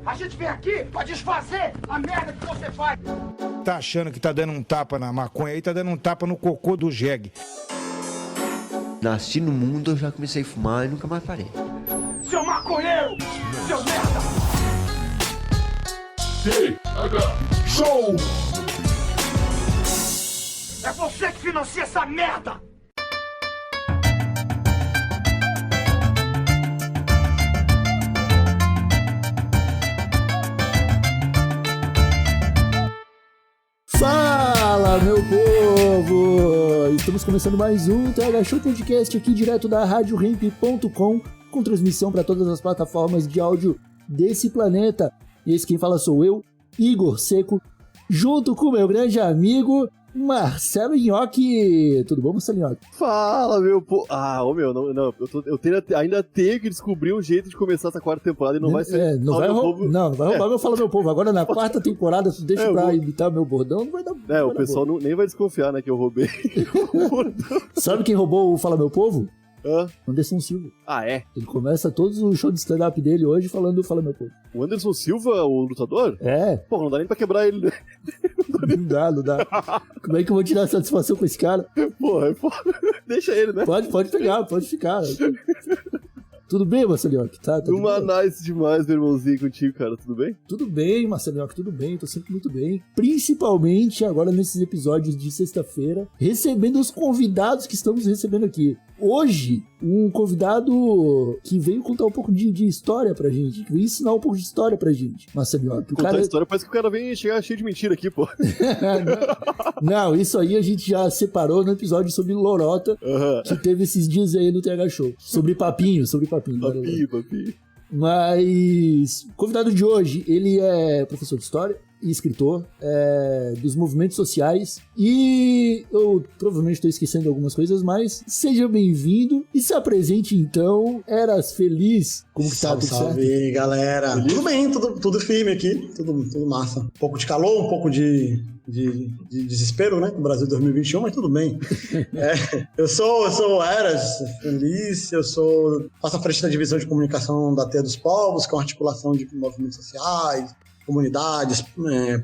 A gente vem aqui pra desfazer a merda que você faz. Tá achando que tá dando um tapa na maconha aí, tá dando um tapa no cocô do jegue. Nasci no mundo, eu já comecei a fumar e nunca mais parei. Seu maconheiro! Seu merda! Show! É você que financia essa merda! Fala, meu povo! Estamos começando mais um TH Show Podcast aqui direto da RadioRamp.com, com transmissão para todas as plataformas de áudio desse planeta. E esse quem fala sou eu, Igor Seco, junto com meu grande amigo Marcelo Nhoque. Tudo bom, Marcelo Nhoque? Fala, meu pô. Ainda tenho que descobrir um jeito de começar essa quarta temporada e não vai ser. Não vai roubar meu Fala Meu Povo. Agora na quarta temporada, se deixa pra imitar meu bordão, não vai dar. O pessoal nem vai desconfiar, né, que eu roubei o bordão. Sabe quem roubou o Fala Meu Povo? Anderson Silva. Ah, é? Ele começa todos os shows de stand-up dele hoje falando Fala Meu Povo. O Anderson Silva, o lutador? É. Pô, não dá nem pra quebrar ele, né? Não dá. Como é que eu vou tirar satisfação com esse cara? Porra, deixa ele, né? Pode pegar, pode ficar. Tudo bem, Marcelinhoque? Tá uma nice demais, meu irmãozinho, contigo, cara. Tudo bem? Tudo bem, Marcelinhoque, tudo bem. Tô sempre muito bem. Principalmente agora nesses episódios de sexta-feira, recebendo os convidados que estamos recebendo aqui. Hoje, um convidado que veio contar um pouco de história pra gente, que veio ensinar um pouco de história pra gente, Marcelinhoque. Contar história, parece que o cara vem chegar cheio de mentira aqui, pô. Não, isso aí a gente já separou no episódio sobre Lorota, que teve esses dias aí no TH Show. Sobre papinho. Papinho. Mas o convidado de hoje, ele é professor de história e escritor dos movimentos sociais, e eu provavelmente estou esquecendo algumas coisas, mas seja bem-vindo e se apresente então. Eras feliz? Como que tá? Salve, galera. Feliz? Tudo bem, tudo firme aqui, tudo massa. Um pouco de calor, um pouco de desespero, né? No Brasil 2021, mas tudo bem. Eu sou Eras Feliz, faço a frente da divisão de comunicação da Teia dos Povos, que é uma articulação de movimentos sociais, comunidades,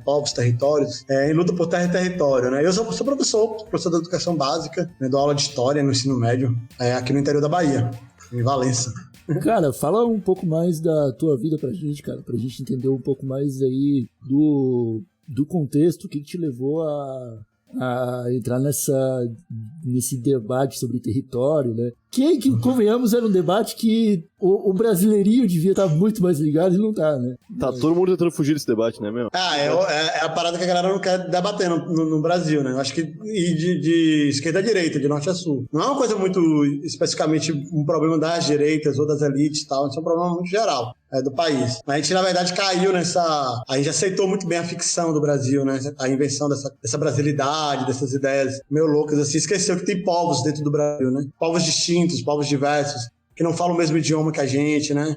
povos, territórios, em luta por terra e território, né? Eu sou professor da educação básica, né? Dou aula de história no ensino médio, aqui no interior da Bahia, em Valença. Cara, fala um pouco mais da tua vida pra gente, cara, pra gente entender um pouco mais aí do contexto que te levou a entrar nesse debate sobre território, né? Que convenhamos, era um debate que o brasileirinho devia estar muito mais ligado e não tá, né? Todo mundo tentando fugir desse debate, né, meu? É a parada que a galera não quer debater no Brasil, né? Eu acho que de esquerda a direita, de norte a sul. Não é uma coisa muito especificamente um problema das direitas ou das elites e tal, isso é um problema muito geral do país. A gente, na verdade, caiu a gente aceitou muito bem a ficção do Brasil, né? A invenção dessa brasilidade, dessas ideias meio loucas, assim. Esqueceu que tem povos dentro do Brasil, né? Povos distintos, povos diversos, que não falam o mesmo idioma que a gente, né?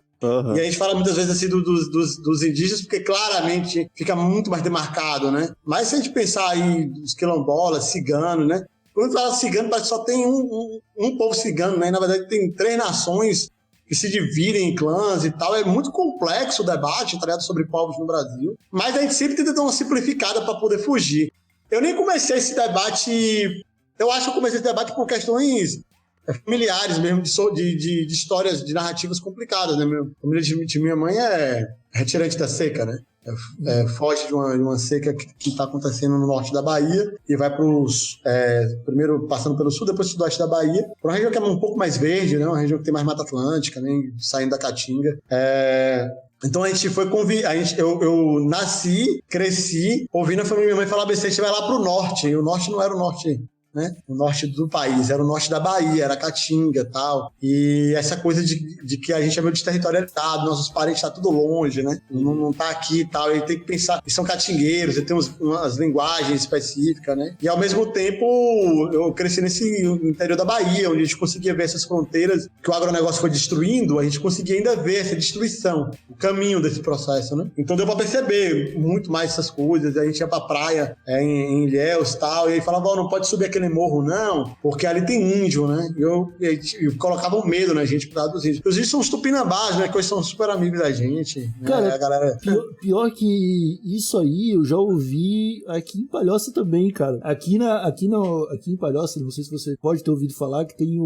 E a gente fala muitas vezes assim dos indígenas, porque claramente fica muito mais demarcado, né? Mas se a gente pensar aí os quilombolas, ciganos, né? Quando fala cigano, parece que só tem um povo cigano, né? E, na verdade, tem 3 nações que se dividem em clãs e tal. É muito complexo o debate, tá ligado, sobre povos no Brasil. Mas a gente sempre tenta dar uma simplificada para poder fugir. Eu nem comecei esse debate... Eu acho que eu comecei esse debate por questões familiares mesmo, de histórias, de narrativas complicadas, né? A família de minha mãe é retirante da seca, né? Foge de uma seca que está acontecendo no norte da Bahia e vai primeiro passando pelo sul, depois sudoeste da Bahia, para uma região que é um pouco mais verde, né? Uma região que tem mais Mata Atlântica, né? Saindo da Caatinga. Então a gente foi eu nasci, cresci, ouvindo a família da minha mãe falar ABC, a gente vai lá pro norte, e o norte não era o norte, né? O norte do país, era o norte da Bahia, era Caatinga e tal. E essa coisa de que a gente é meio desterritorializado, nossos parentes estão tudo longe, né? Não tá aqui e tal. E tem que pensar, eles são catingueiros, eles têm umas linguagens específicas, né? E ao mesmo tempo, eu cresci nesse interior da Bahia, onde a gente conseguia ver essas fronteiras que o agronegócio foi destruindo, a gente conseguia ainda ver essa destruição, o caminho desse processo, né? Então deu pra perceber muito mais essas coisas. A gente ia pra praia em Ilhéus e tal, e aí falava, não pode subir aquele naquele morro, não, porque ali tem índio, né? Eu colocava um medo na gente por causa dos índios. Os índios são os tupinambás, né? Que hoje são super amigos da gente. Né? Cara, a galera... pior que isso aí eu já ouvi aqui em Palhoça também, cara. Aqui em Palhoça, não sei se você pode ter ouvido falar que tem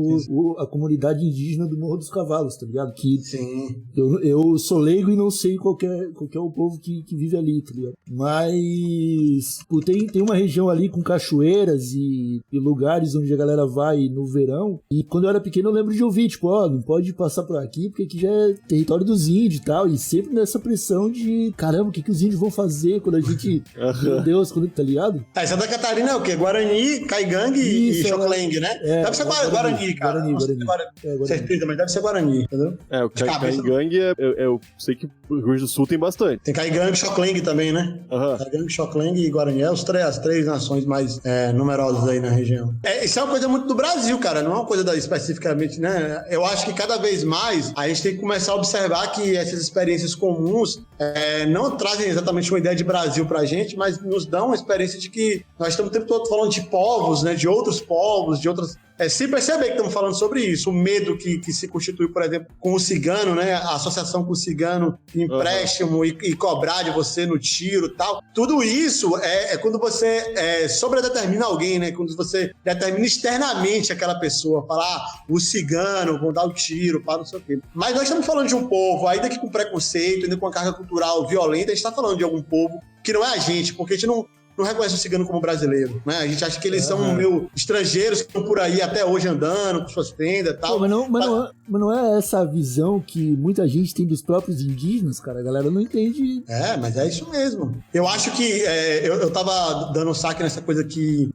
a comunidade indígena do Morro dos Cavalos, tá ligado? Que sim. Eu sou leigo e não sei qual é o povo que vive ali, tá ligado? Mas pô, tem uma região ali com cachoeiras e lugares onde a galera vai no verão. E quando eu era pequeno eu lembro de ouvir, tipo, não pode passar por aqui porque aqui já é território dos índios e tal. E sempre nessa pressão de, caramba, o que os índios vão fazer quando a gente... Meu Deus, tá ligado? Santa Catarina é o quê? Guarani, Caigangue e Xocleng, né? Deve ser Guarani, cara. Guarani. Certeza, mas deve ser Guarani, entendeu? O Caigangue, eu sei que o Rio Grande do Sul tem bastante. Tem Caigangue e Xocleng também, né? Caigangue, Xocleng e Guarani. As três nações mais numerosas aí na região. Isso é uma coisa muito do Brasil, cara. Não é uma coisa especificamente, né? Eu acho que cada vez mais a gente tem que começar a observar que essas experiências comuns não trazem exatamente uma ideia de Brasil pra gente, mas nos dão uma experiência de que nós estamos o tempo todo falando de povos, né? De outros povos, de outras... Se perceber que estamos falando sobre isso, o medo que se constituiu, por exemplo, com o cigano, né? A associação com o cigano, empréstimo e cobrar de você no tiro e tal. Tudo isso é quando você sobredetermina alguém, né? Quando você determina externamente aquela pessoa, falar, o cigano, vão dar o tiro, para não sei o quê. Mas nós estamos falando de um povo, ainda que com preconceito, ainda com uma carga cultural violenta, a gente está falando de algum povo que não é a gente, porque a gente não reconhece o cigano como brasileiro, né? A gente acha que eles são estrangeiros que estão por aí até hoje andando com suas tendas e tal. Pô, mas não é essa a visão que muita gente tem dos próprios indígenas, cara? A galera não entende. Mas é isso mesmo. Eu acho que eu tava dando um saque nessa coisa aqui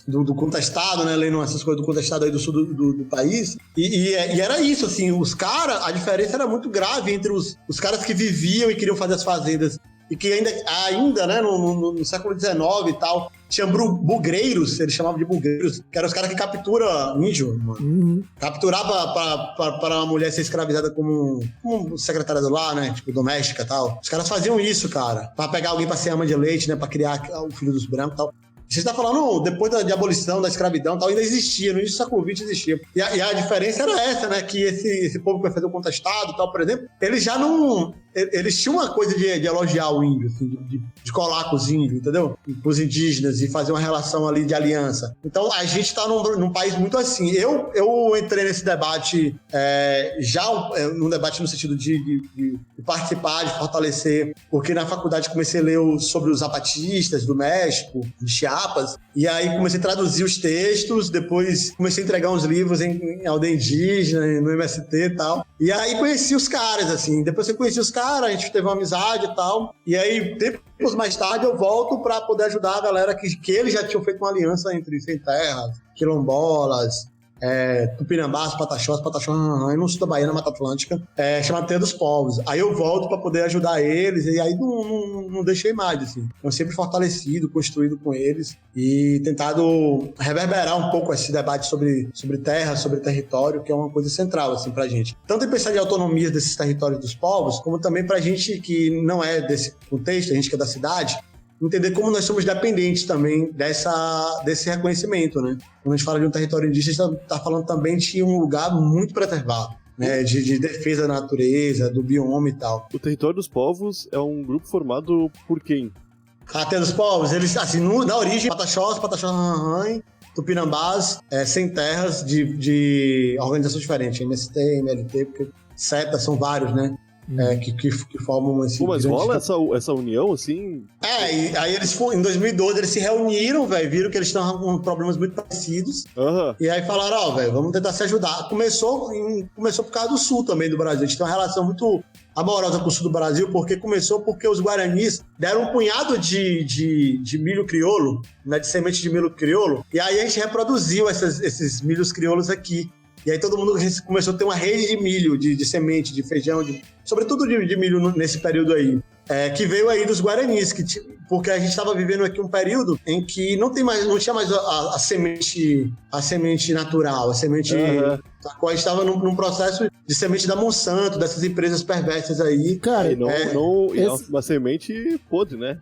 do contestado, né? Lendo essas coisas do contestado aí do sul do país. E era isso, assim, os caras, a diferença era muito grave entre os caras que viviam e queriam fazer as fazendas e que ainda né, no século XIX e tal, tinha bugreiros, eles chamavam de bugreiros, que eram os caras que capturam índio, mano. Capturar pra uma mulher ser escravizada como secretária do lar, né, tipo, doméstica e tal. Os caras faziam isso, cara, pra pegar alguém pra ser ama de leite, né, pra criar o filho dos brancos e tal. Você está falando, depois da abolição, da escravidão e tal, ainda existia, no início do século XX existia. E a diferença era essa, né? Que esse povo que vai fazer o contestado e tal, por exemplo, eles já não... Eles tinham uma coisa de elogiar o índio, assim, de colar com os índios, entendeu? Com os indígenas e fazer uma relação ali de aliança. Então, a gente está num país muito assim. Eu entrei nesse debate, num debate no sentido de participar, de fortalecer, porque na faculdade comecei a ler sobre os zapatistas do México, de Chiapas, e aí comecei a traduzir os textos, depois comecei a entregar uns livros em aldeia indígena, no MST e tal. E aí conheci os caras, assim. Depois que eu conheci os caras, a gente teve uma amizade e tal. E aí, tempos mais tarde, eu volto para poder ajudar a galera que eles já tinham feito uma aliança entre sem terras, quilombolas, Tupinambás, Pataxós, no sul da Bahia, na Mata Atlântica, chamado Terra dos Povos. Aí eu volto para poder ajudar eles, e aí não deixei mais, assim. Eu sempre fortalecido, construído com eles e tentado reverberar um pouco esse debate sobre terra, sobre território, que é uma coisa central, assim, pra gente. Tanto em pensar de autonomia desses territórios dos povos, como também pra gente que não é desse contexto, a gente que é da cidade, entender como nós somos dependentes também desse reconhecimento, né? Quando a gente fala de um território indígena, a gente está falando também de um lugar muito preservado, né? De defesa da natureza, do bioma e tal. O Território dos Povos é um grupo formado por quem? A Terra dos Povos, eles, assim, na origem, Pataxós, Tupinambás, sem terras de organizações diferentes, MST, MLT, porque CETA são vários, né? Que formam esse... Pô, mas rola essa união, assim? E aí em 2012 eles se reuniram, velho, viram que eles estão com problemas muito parecidos, e aí falaram, velho, vamos tentar se ajudar. Começou por causa do sul também do Brasil, a gente tem uma relação muito amorosa com o sul do Brasil, porque os guaranis deram um punhado de milho crioulo, né, de semente de milho crioulo, e aí a gente reproduziu esses milhos crioulos aqui. E aí todo mundo começou a ter uma rede de milho, de semente, de feijão, sobretudo de milho nesse período aí. Que veio aí dos guaranis, porque a gente estava vivendo aqui um período em que não tinha mais a semente natural, a semente... A gente estava num processo de semente da Monsanto, dessas empresas perversas aí. Cara, É uma semente podre, né?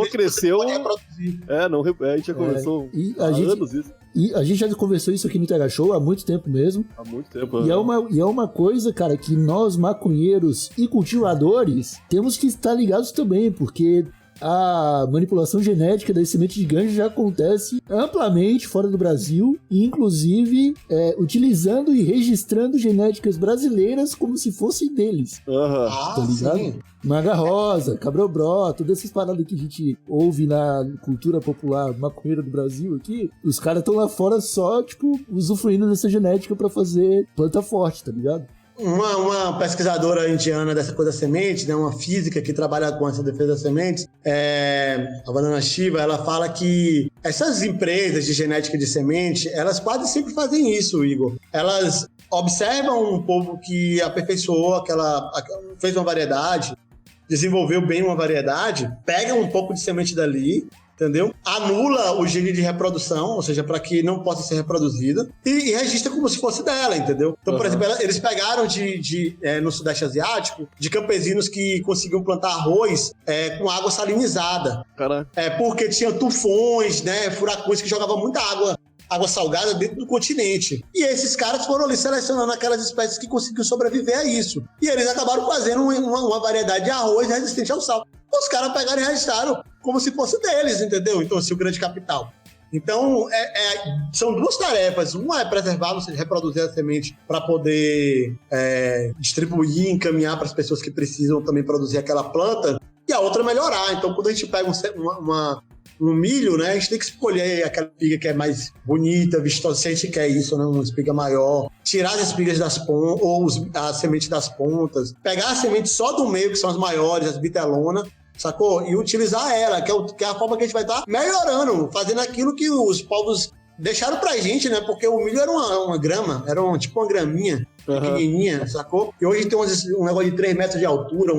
Cresceu. A gente já conversou há anos isso. E a gente já conversou isso aqui no TH Show há muito tempo mesmo. Há muito tempo. E é uma coisa, cara, que nós, maconheiros e cultivadores, temos que estar ligados também, porque a manipulação genética da semente de ganja já acontece amplamente fora do Brasil, e inclusive utilizando e registrando genéticas brasileiras como se fossem deles. Tá ligado? Sim. Maga rosa, cabrobró, todas essas paradas que a gente ouve na cultura popular maconheira do Brasil aqui, os caras estão lá fora só, tipo, usufruindo dessa genética pra fazer planta forte, tá ligado? Uma pesquisadora indiana dessa coisa da semente, né, uma física que trabalha com essa defesa das sementes, a Vandana Shiva, ela fala que essas empresas de genética de semente, elas quase sempre fazem isso, Igor. Elas observam um povo que aperfeiçoou fez uma variedade, desenvolveu bem uma variedade, pegam um pouco de semente dali, entendeu? Anula o gene de reprodução, ou seja, para que não possa ser reproduzida, e registra como se fosse dela, entendeu? Então, por exemplo, eles pegaram no Sudeste Asiático, de campesinos que conseguiam plantar arroz com água salinizada. Caraca. Porque tinha tufões, né, furacões que jogavam muita água salgada dentro do continente. E esses caras foram ali selecionando aquelas espécies que conseguiam sobreviver a isso. E eles acabaram fazendo uma variedade de arroz resistente ao sal. Os caras pegaram e registraram como se fosse deles, entendeu? Então, assim, o grande capital. Então, são duas tarefas. Uma é preservar, ou seja, reproduzir a semente para poder distribuir, encaminhar para as pessoas que precisam também produzir aquela planta. E a outra é melhorar. Então, quando a gente pega um milho, né, a gente tem que escolher aquela espiga que é mais bonita, vistosa, se a gente quer isso, né, uma espiga maior, tirar as espigas das pontas, ou a semente das pontas, pegar a semente só do meio, que são as maiores, as bitelonas, sacou? E utilizar ela, que é a forma que a gente vai estar melhorando, fazendo aquilo que os povos deixaram pra gente, né, porque o milho era uma grama, era tipo uma graminha, pequenininha, sacou? E hoje tem um negócio de 3 metros de altura,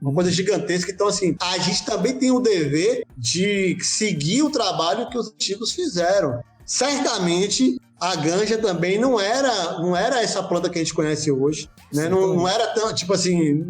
uma coisa gigantesca. Então, assim, a gente também tem o dever de seguir o trabalho que os antigos fizeram. Certamente, a ganja também não era essa planta que a gente conhece hoje, né? Não era tão, tipo assim,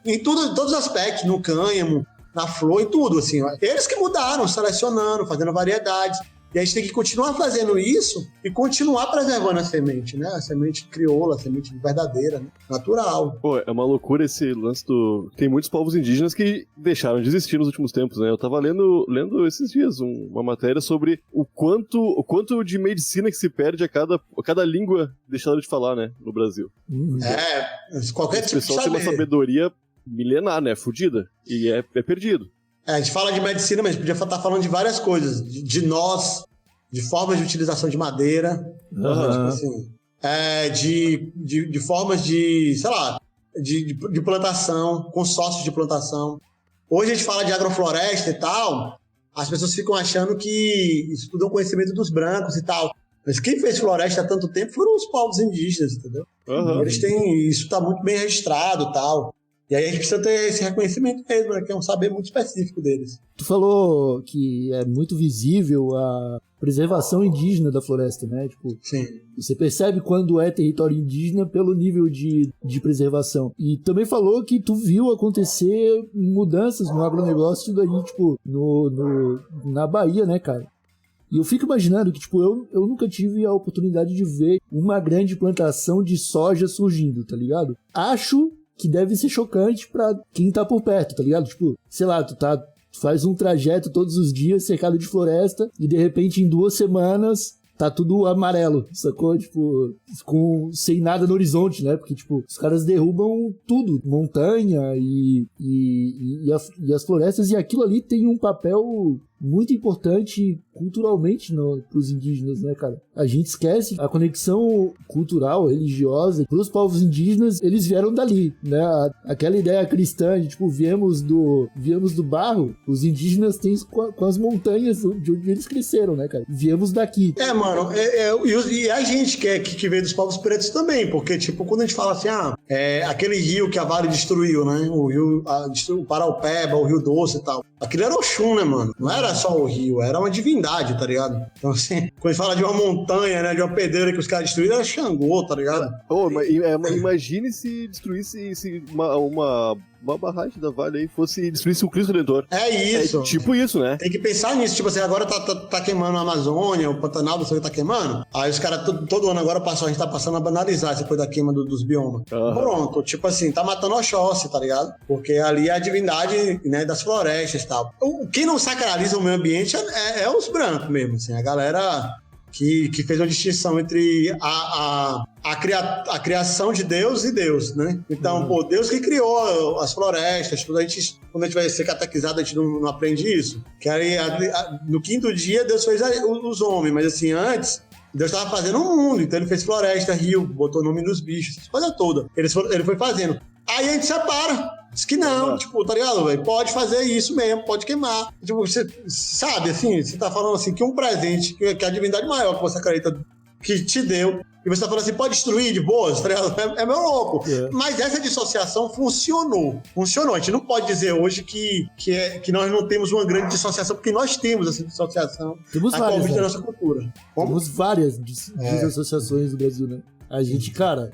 em todos os aspectos, no cânhamo, na flor, em tudo, assim. Eles que mudaram, selecionando, fazendo variedades. E a gente tem que continuar fazendo isso e continuar preservando a semente, né? A semente crioula, a semente verdadeira, né? Natural. Pô, é uma loucura esse lance do... Tem muitos povos indígenas que deixaram de existir nos últimos tempos, né? Eu tava lendo esses dias uma matéria sobre o quanto de medicina que se perde a cada língua deixada de falar, né? No Brasil. Qualquer tipo de pessoal tem uma sabedoria milenar, né? Fudida. E é perdido. A gente fala de medicina, mas a gente podia estar falando de várias coisas. De nós, de formas de utilização de madeira, tipo assim, de formas de, sei lá, de plantação, consórcios de plantação. Hoje a gente fala de agrofloresta e tal, as pessoas ficam achando que isso tudo é um conhecimento dos brancos e tal. Mas quem fez floresta há tanto tempo foram os povos indígenas, entendeu? Eles têm... Isso está muito bem registrado e tal. E aí a gente precisa ter esse reconhecimento mesmo, né? Que é um saber muito específico deles. Tu falou que é muito visível a preservação indígena da floresta, né? Tipo, sim. Você percebe quando é território indígena pelo nível de preservação. E também falou que tu viu acontecer mudanças no agronegócio daí, tipo, na Bahia, né, cara? E eu fico imaginando que, tipo, eu nunca tive a oportunidade de ver uma grande plantação de soja surgindo, tá ligado? Acho que deve ser chocante pra quem tá por perto, tá ligado? Tipo, sei lá, tu faz um trajeto todos os dias cercado de floresta e de repente em 2 semanas tá tudo amarelo, sacou? Tipo, sem nada no horizonte, né? Porque, tipo, os caras derrubam tudo, montanha e as florestas, e aquilo ali tem um papel muito importante culturalmente pros indígenas, né, cara? A gente esquece a conexão cultural, religiosa pros povos indígenas, eles vieram dali, né? Aquela ideia cristã de, tipo, viemos do barro, os indígenas têm com as montanhas de onde eles cresceram, né, cara? Viemos daqui. Mano, e a gente que veio dos povos pretos também, porque, tipo, quando a gente fala assim, aquele rio que a Vale destruiu, né? O rio, o Paraupeba, o Rio Doce e tal. Aquilo era Oxum, né, mano? Não era só o rio, era uma divindade, tá ligado? Então, assim, quando a gente fala de uma montanha, né, de uma pedreira que os caras destruíram, era Xangô, tá ligado? Imagine se destruísse uma barragem da Vale aí, destruísse o Cristo Redentor. É isso. É tipo isso, né? Tem que pensar nisso. Tipo assim, agora tá queimando a Amazônia, o Pantanal, não sei o que tá queimando. Aí os caras, todo ano agora a gente tá passando a banalizar depois da queima dos biomas. Pronto, tipo assim, tá matando Oxóssi, tá ligado? Porque ali é a divindade, né, das florestas e tal. Quem não sacraliza o meio ambiente é os brancos mesmo, assim, a galera que fez uma distinção entre a criação de Deus e Deus, né? Então, pô, Deus que criou as florestas, quando a gente vai ser catequizado, a gente não aprende isso. Que aí, no quinto dia, Deus fez os homens, mas assim, antes, Deus estava fazendo um mundo, então ele fez floresta, rio, botou nome nos bichos, essa coisa toda. Ele foi fazendo. Aí a gente separa. Diz que não, tipo, tá ligado, velho? Pode fazer isso mesmo, pode queimar. Tipo, você sabe, assim, você tá falando assim, que um presente, que é a divindade maior que você acredita que te deu, e você tá falando assim, pode destruir de boas, tá ligado? É meio louco. Mas essa dissociação funcionou. A gente não pode dizer hoje que nós não temos uma grande dissociação, porque nós temos essa dissociação. Temos várias, da nossa cultura. Temos várias dissociações no Brasil, né? A gente, cara,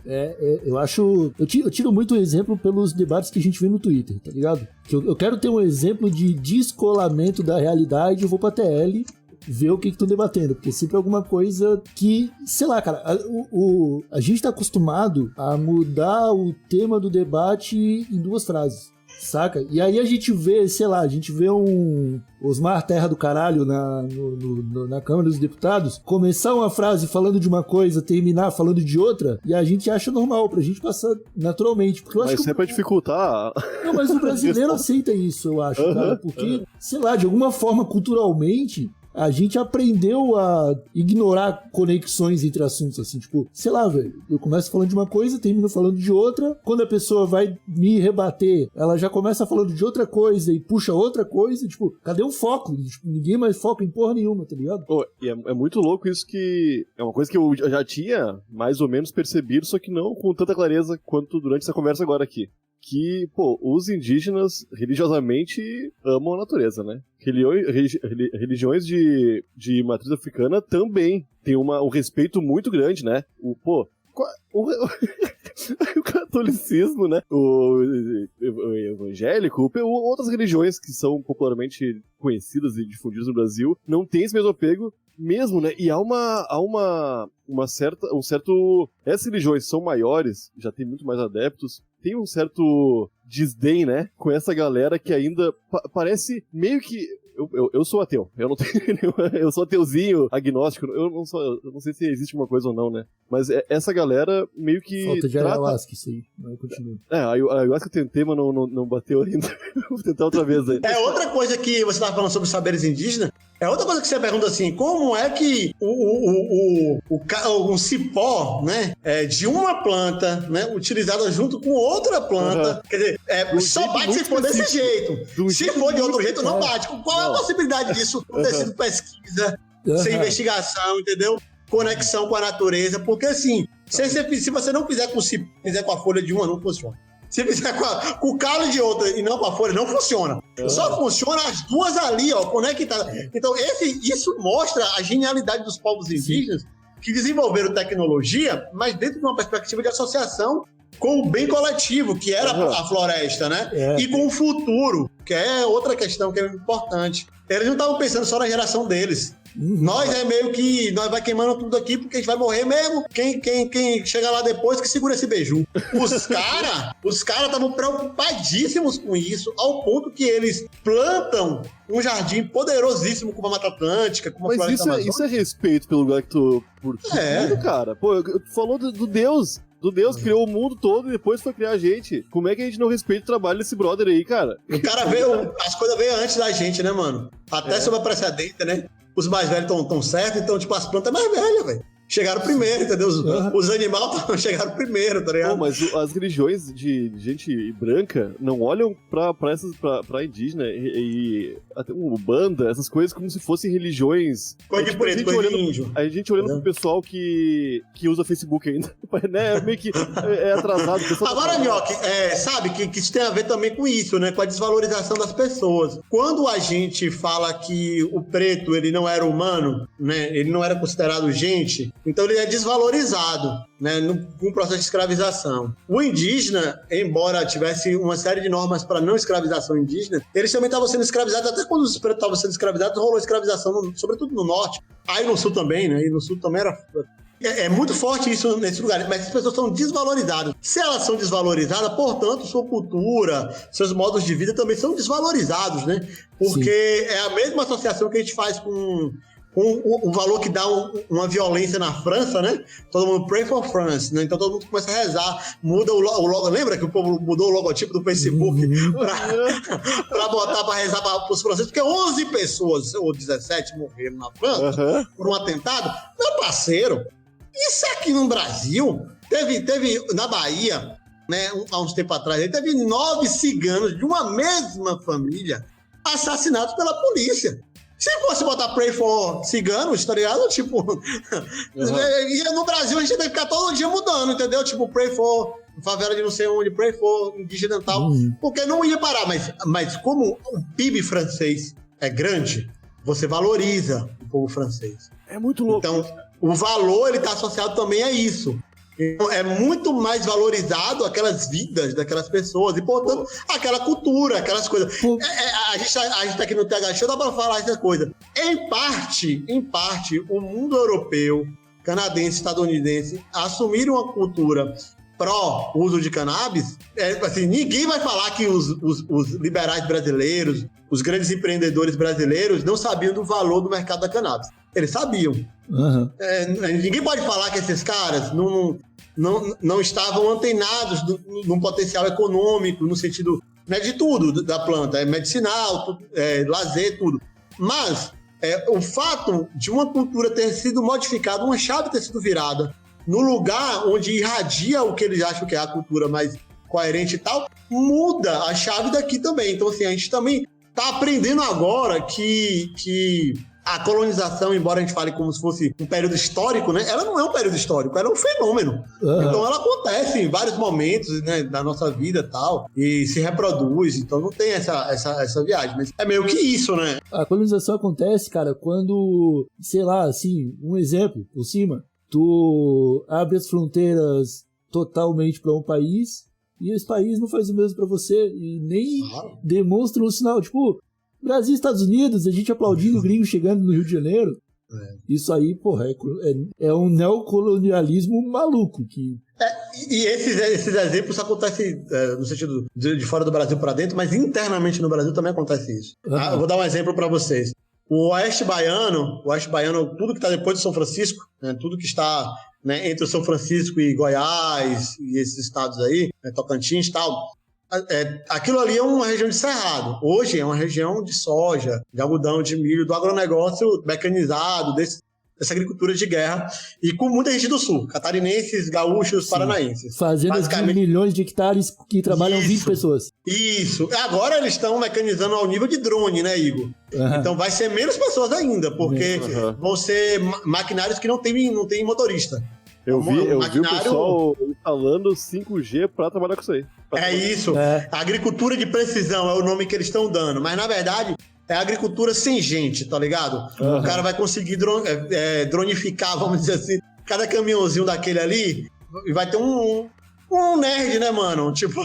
eu acho... Eu tiro muito exemplo pelos debates que a gente vê no Twitter, tá ligado? Que eu quero ter um exemplo de descolamento da realidade, eu vou pra TL ver o que estão debatendo, porque sempre é alguma coisa que, sei lá, cara, a gente tá acostumado a mudar o tema do debate em 2 frases. Saca? E aí a gente vê, sei lá, um Osmar Terra do Caralho na Câmara dos Deputados começar uma frase falando de uma coisa, terminar falando de outra, e a gente acha normal, pra gente passar naturalmente. Porque eu acho isso é pra dificultar. Não, mas o brasileiro aceita isso, eu acho, cara, porque, sei lá, de alguma forma, culturalmente, a gente aprendeu a ignorar conexões entre assuntos, assim, tipo, sei lá, velho, eu começo falando de uma coisa, termino falando de outra, quando a pessoa vai me rebater, ela já começa falando de outra coisa e puxa outra coisa, tipo, cadê o foco? Tipo, ninguém mais foca em porra nenhuma, tá ligado? E é muito louco isso, que é uma coisa que eu já tinha mais ou menos percebido, só que não com tanta clareza quanto durante essa conversa agora aqui. Que, pô, os indígenas religiosamente amam a natureza, né? Religiões de matriz africana também têm um respeito muito grande, né? O catolicismo, né? O evangélico, outras religiões que são popularmente conhecidas e difundidas no Brasil, não tem esse mesmo apego mesmo, né? E há um certo... Essas religiões são maiores, já tem muito mais adeptos, tem um certo desdém, né? Com essa galera que ainda parece meio que... Eu sou ateu, eu não tenho eu sou ateuzinho, agnóstico, eu não sei se existe uma coisa ou não, né? Mas essa galera meio que falta de ayahuasca, isso aí, mas continua. A ayahuasca eu tentei, mas não bateu ainda. Vou tentar outra vez aí. Outra coisa que você tava falando sobre saberes indígenas, outra coisa que você pergunta assim, como é que um cipó, né, de uma planta, né, utilizada junto com outra planta, quer dizer, só bate se for desse jeito. Se for de outro jeito, não bate. Qual é a possibilidade disso ter sido pesquisa, ser investigação, entendeu? Conexão com a natureza, porque assim, se você não fizer com a folha de uma, não funciona. Se fizer com o calo de outra e não com a folha, não funciona. Só funciona as duas ali, ó, conectadas. Então, isso mostra a genialidade dos povos indígenas que desenvolveram tecnologia, mas dentro de uma perspectiva de associação com o bem coletivo, que era a floresta, né? E com o futuro, que é outra questão que é importante. Eles não estavam pensando só na geração deles. Nós meio que... Nós vai queimando tudo aqui porque a gente vai morrer mesmo. Quem chega lá depois que segura esse beiju. Os caras estavam preocupadíssimos com isso, ao ponto que eles plantam um jardim poderosíssimo como a Mata Atlântica, como a Floresta Amazônica. Isso é respeito pelo lugar que tu... Por tudo, cara. Pô, tu falou do Deus... Do Deus criou o mundo todo e depois foi criar a gente. Como é que a gente não respeita o trabalho desse brother aí, cara? O cara veio... As coisas veio antes da gente, né, mano? Até sobre a precedente, né? Os mais velhos estão certos, então, tipo, as plantas é mais velhas, velho. chegaram primeiro, entendeu? Os animais chegaram primeiro, tá ligado? Pô, mas as religiões de gente branca não olham pra indígena e até o banda, essas coisas como se fossem religiões. Coisa de preto, coisa de índio. A gente olhando pro pessoal que usa Facebook ainda, né? Meio que é atrasado. Agora, Nhoque, sabe que isso tem a ver também com isso, né? Com a desvalorização das pessoas. Quando a gente fala que o preto, ele não era humano, né? Ele não era considerado gente, então ele é desvalorizado, né? No processo de escravização. O indígena, embora tivesse uma série de normas para não escravização indígena, eles também estavam sendo escravizados, até quando os pretos estavam sendo escravizados, rolou escravização, sobretudo no norte. Aí no sul também, né? E no sul também era... É muito forte isso nesse lugar, mas as pessoas são desvalorizadas. Se elas são desvalorizadas, portanto, sua cultura, seus modos de vida também são desvalorizados, né? Porque é a mesma associação que a gente faz com o valor que dá uma violência na França, né? Todo mundo pray for France, né? Então todo mundo começa a rezar, muda o logo. Lembra que o povo mudou o logotipo do Facebook pra botar pra rezar pros franceses? Porque 11 pessoas, ou 17, morreram na França por um atentado. Meu parceiro, isso aqui no Brasil, teve na Bahia, né, há uns tempos atrás, teve 9 ciganos de uma mesma família assassinados pela polícia. Se fosse botar pray for ciganos, tá ligado? Tipo, e no Brasil a gente tem que ficar todo dia mudando, entendeu? Tipo, pray for favela de não sei onde, pray for indígena e tal, porque não ia parar. Mas como o PIB francês é grande, você valoriza o povo francês. É muito louco. Então, o valor, ele tá associado também a isso. Então, é muito mais valorizado aquelas vidas daquelas pessoas e, portanto, aquela cultura, aquelas coisas. A gente tá aqui no TH Show, dá pra falar essa coisa. Em parte, o mundo europeu, canadense, estadunidense, assumiram uma cultura pró-uso de cannabis. Assim, ninguém vai falar que os liberais brasileiros, os grandes empreendedores brasileiros não sabiam do valor do mercado da cannabis. Eles sabiam. Ninguém pode falar que esses caras não estavam antenados num potencial econômico, no sentido, né, de tudo da planta, medicinal, lazer, tudo. Mas o fato de uma cultura ter sido modificada, uma chave ter sido virada, no lugar onde irradia o que eles acham que é a cultura mais coerente e tal, muda a chave daqui também. Então, assim, a gente também está aprendendo agora que a colonização, embora a gente fale como se fosse um período histórico, né? Ela não é um período histórico, ela é um fenômeno. Então ela acontece em vários momentos, né, da nossa vida e tal, e se reproduz, então não tem essa viagem, mas é meio que isso, né? A colonização acontece, cara, quando, sei lá, assim, um exemplo por cima, tu abre as fronteiras totalmente para um país e esse país não faz o mesmo para você e nem demonstra um sinal, tipo... Brasil e Estados Unidos, a gente aplaudindo o gringo chegando no Rio de Janeiro. Isso aí, porra, é um neocolonialismo maluco. E esses exemplos acontecem no sentido de fora do Brasil para dentro, mas internamente no Brasil também acontece isso. Eu vou dar um exemplo para vocês. O Oeste Baiano, tudo que está depois de São Francisco, né, tudo que está, né, entre o São Francisco e Goiás e esses estados aí, né, Tocantins e tal... aquilo ali é uma região de cerrado. Hoje é uma região de soja, de algodão, de milho, do agronegócio mecanizado, dessa agricultura de guerra, e com muita gente do sul, catarinenses, gaúchos, paranaenses. Fazendo milhões de hectares que trabalham 20 pessoas. Isso. Agora eles estão mecanizando ao nível de drone, né, Igor? Então vai ser menos pessoas ainda, porque vão ser maquinários que não tem motorista. Eu vi o pessoal instalando 5G para trabalhar com isso aí. É isso. A agricultura de precisão é o nome que eles estão dando, mas na verdade é agricultura sem gente, tá ligado? O cara vai conseguir dronificar, vamos dizer assim, cada caminhãozinho daquele ali, e vai ter um nerd, né, mano? Tipo,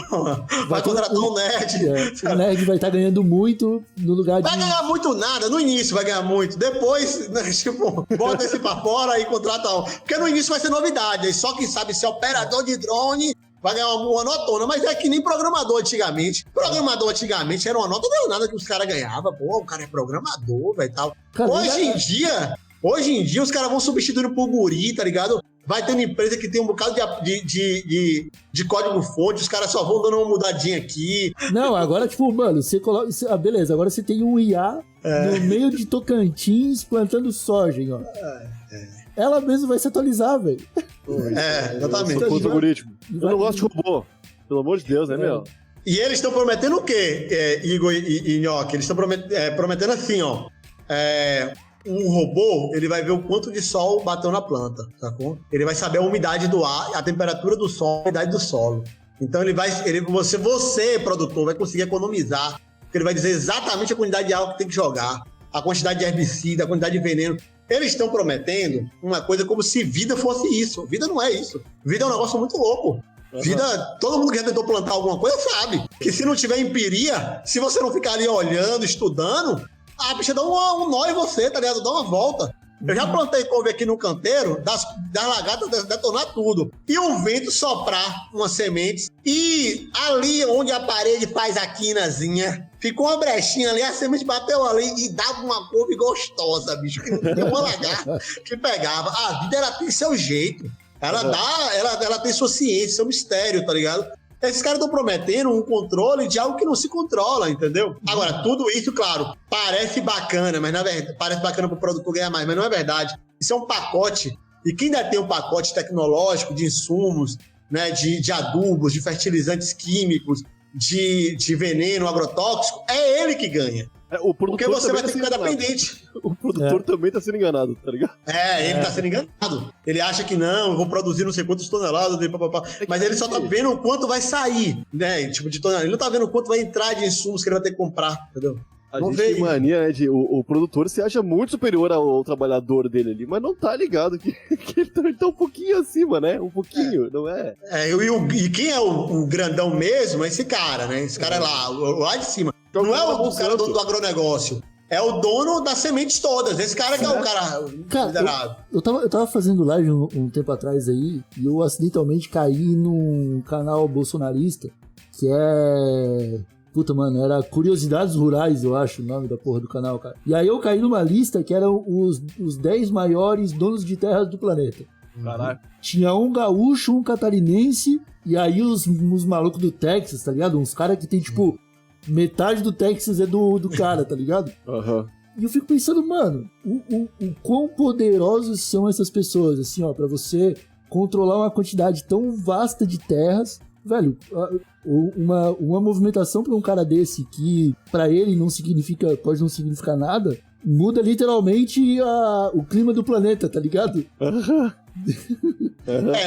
vai contratar um nerd. O nerd vai estar ganhando muito no lugar de... Vai ganhar muito nada, no início vai ganhar muito. Depois, né, tipo, bota esse pra fora e contrata um. Porque no início vai ser novidade. Aí só quem sabe ser operador de drone vai ganhar uma notona. Mas é que nem programador antigamente. Programador antigamente era uma nota, não deu nada que os caras ganhavam. Pô, o cara é programador, velho, e tal. Hoje em dia, os caras vão substituindo por guri, tá ligado? Vai tendo empresa que tem um bocado de código-fonte, os caras só vão dando uma mudadinha aqui. Não, agora, tipo, mano, você coloca... beleza, agora você tem um IA no meio de Tocantins plantando soja, hein, ó. ela mesma vai se atualizar, velho. Exatamente. Eu sou contra o algoritmo. Eu não gosto de robô. Pelo amor de Deus, né, meu? E eles estão prometendo o quê, Igor e Nhoque? Eles estão prometendo assim, ó. Um robô, ele vai ver o quanto de sol bateu na planta, sacou? Ele vai saber a umidade do ar, a temperatura do sol, a umidade do solo. Então você, produtor, vai conseguir economizar, porque ele vai dizer exatamente a quantidade de água que tem que jogar, a quantidade de herbicida, a quantidade de veneno. Eles estão prometendo uma coisa como se vida fosse isso. Vida não é isso. Vida é um negócio muito louco. Vida, todo mundo que já tentou plantar alguma coisa sabe que se não tiver empiria, se você não ficar ali olhando, estudando, a bicha dá um nó em você, tá ligado? Dá uma volta. Eu já plantei couve aqui no canteiro, das lagartas detonar tudo. E o vento soprar umas sementes. E ali onde a parede faz a quinazinha, ficou uma brechinha ali, a semente bateu ali e dava uma couve gostosa, bicho. Que não tinha uma lagarta que pegava. A vida, ela tem seu jeito. Ela tem sua ciência, seu mistério, tá ligado? Esses caras estão prometendo um controle de algo que não se controla, entendeu? Agora, tudo isso, claro, parece bacana, mas na verdade, parece bacana pro produtor ganhar mais, mas não é verdade. Isso é um pacote, e quem ainda tem um pacote tecnológico de insumos, né, de adubos, de fertilizantes químicos, de veneno agrotóxico, é ele que ganha. Porque você vai ter que ficar dependente. O produtor também tá sendo enganado, tá ligado? Ele tá sendo enganado. Ele acha que não, eu vou produzir não sei quantas toneladas, mas ele só tá vendo o quanto vai sair, né? Tipo, de tonelada. Ele não tá vendo o quanto vai entrar de insumos que ele vai ter que comprar, entendeu? A gente tem mania, né, de o produtor se acha muito superior ao trabalhador dele ali, mas não tá ligado que ele tá um pouquinho acima, né? Um pouquinho, não é? E quem é o grandão mesmo é esse cara, né? Esse cara lá de cima. Não é o cara do agronegócio. É o dono das sementes todas. Esse cara que é o cara liderado. Eu tava fazendo live um tempo atrás aí, e eu acidentalmente caí num canal bolsonarista, que é... Puta, mano, era Curiosidades Rurais, eu acho, o nome da porra do canal, cara. E aí eu caí numa lista que eram os 10 maiores donos de terras do planeta. Caraca. Tinha um gaúcho, um catarinense, e aí os malucos do Texas, tá ligado? Uns caras que tem, tipo, metade do Texas é do cara, tá ligado? Aham. E eu fico pensando, mano, o quão poderosos são essas pessoas, assim, ó, pra você controlar uma quantidade tão vasta de terras. Velho, uma movimentação pra um cara desse que pra ele pode não significar nada, muda literalmente o clima do planeta, tá ligado? Na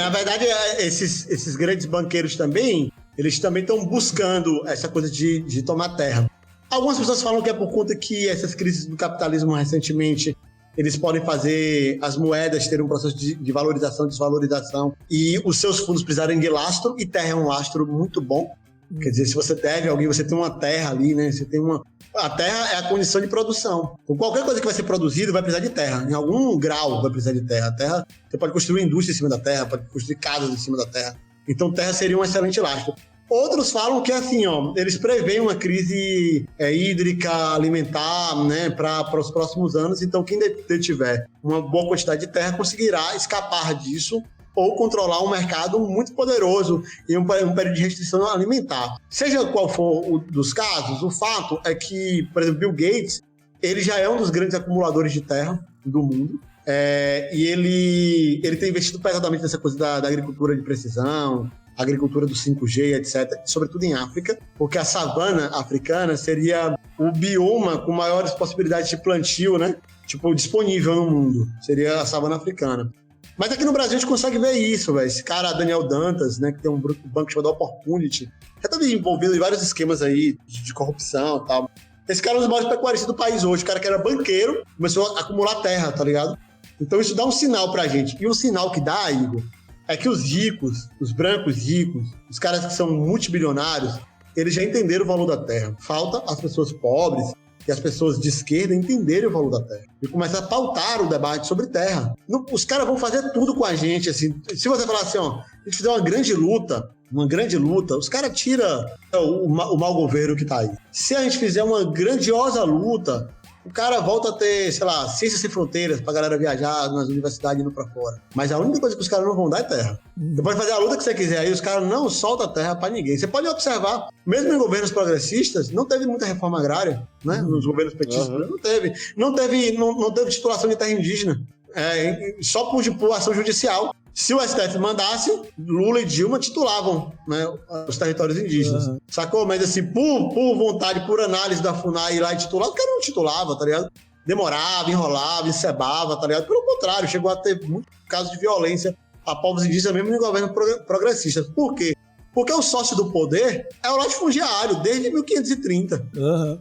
verdade, esses grandes banqueiros também, eles também estão buscando essa coisa de tomar terra. Algumas pessoas falam que é por conta que essas crises do capitalismo recentemente, eles podem fazer as moedas terem um processo de valorização, desvalorização, e os seus fundos precisarem de lastro, e terra é um lastro muito bom. Quer dizer, se você deve a alguém, você tem uma terra ali, né? A terra é a condição de produção. Então, qualquer coisa que vai ser produzida vai precisar de terra. Em algum grau vai precisar de terra. A terra, você pode construir indústria em cima da terra, pode construir casas em cima da terra. Então, terra seria um excelente lastro. Outros falam que, assim, ó, eles preveem uma crise hídrica, alimentar, né, para os próximos anos. Então, quem tiver uma boa quantidade de terra conseguirá escapar disso ou controlar um mercado muito poderoso e um período de restrição alimentar. Seja qual for o dos casos, o fato é que, por exemplo, Bill Gates, ele já é um dos grandes acumuladores de terra do mundo. E ele tem investido pesadamente nessa coisa da agricultura de precisão, agricultura do 5G, etc., sobretudo em África, porque a savana africana seria o bioma com maiores possibilidades de plantio, né? Tipo, disponível no mundo. Seria a savana africana. Mas aqui no Brasil a gente consegue ver isso, velho. Esse cara, Daniel Dantas, né, que tem um banco chamado Opportunity, já tá envolvido em vários esquemas aí de corrupção e tal. Esse cara é um dos maiores pecuaristas do país hoje. O cara que era banqueiro começou a acumular terra, tá ligado? Então isso dá um sinal pra gente. E o sinal que dá, Igor, é que os ricos, os brancos ricos, os caras que são multibilionários, eles já entenderam o valor da terra. Falta as pessoas pobres e as pessoas de esquerda entenderem o valor da terra. E começar a pautar o debate sobre terra. Os caras vão fazer tudo com a gente, assim. Se você falar assim, ó, a gente fizer uma grande luta, os caras tiram o mau governo que tá aí. Se a gente fizer uma grandiosa luta, o cara volta a ter, sei lá, ciências sem fronteiras pra galera viajar nas universidades indo pra fora. Mas a única coisa que os caras não vão dar é terra. Você pode fazer a luta que você quiser aí, os caras não soltam terra pra ninguém. Você pode observar, mesmo em governos progressistas, não teve muita reforma agrária, né? Nos governos petistas, não teve titulação de terra indígena. só por ação judicial. Se o STF mandasse, Lula e Dilma titulavam, né, os territórios indígenas. Sacou? Mas assim, por vontade, por análise da FUNAI ir lá e titular, o cara não titulava, tá ligado? Demorava, enrolava, encebava, tá ligado? Pelo contrário, chegou a ter muitos casos de violência a povos indígenas, mesmo em governo progressista. Por quê? Porque o sócio do poder é o latifundiário, desde 1530.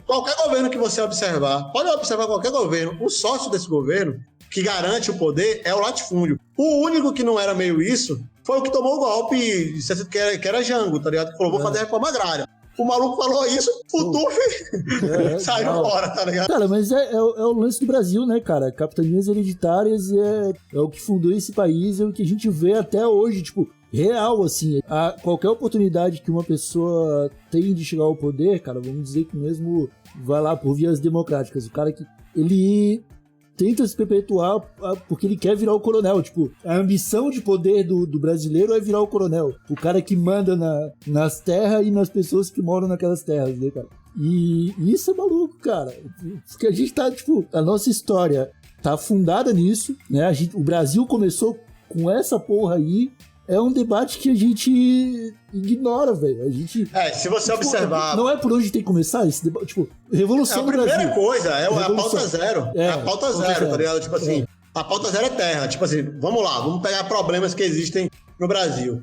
Qualquer governo que você observar, pode observar qualquer governo, o sócio desse governo, que garante o poder, é o latifúndio. O único que não era meio isso foi o que tomou o golpe, que era Jango, tá ligado? Que falou, vou fazer a reforma agrária. O maluco falou isso, o Tuf saiu fora, tá ligado? Cara, mas é o lance do Brasil, né, cara? Capitanias hereditárias é o que fundou esse país, é o que a gente vê até hoje, tipo, real, assim. Qualquer oportunidade que uma pessoa tem de chegar ao poder, cara, vamos dizer que mesmo vai lá por vias democráticas, o cara que ele tenta se perpetuar porque ele quer virar o coronel. Tipo, a ambição de poder do brasileiro é virar o coronel. O cara que manda nas terras e nas pessoas que moram naquelas terras, né, cara? E isso é maluco, cara. Porque a gente tá, tipo, a nossa história tá fundada nisso, né? O Brasil começou com essa porra aí. É um debate que a gente ignora, velho. A gente... se você observar... Não é por onde tem que começar esse debate. Tipo, revolução do Brasil. A primeira coisa é a pauta zero. É a pauta zero, tá ligado? Tipo assim, a pauta zero é terra. Tipo assim, vamos lá, vamos pegar problemas que existem no Brasil.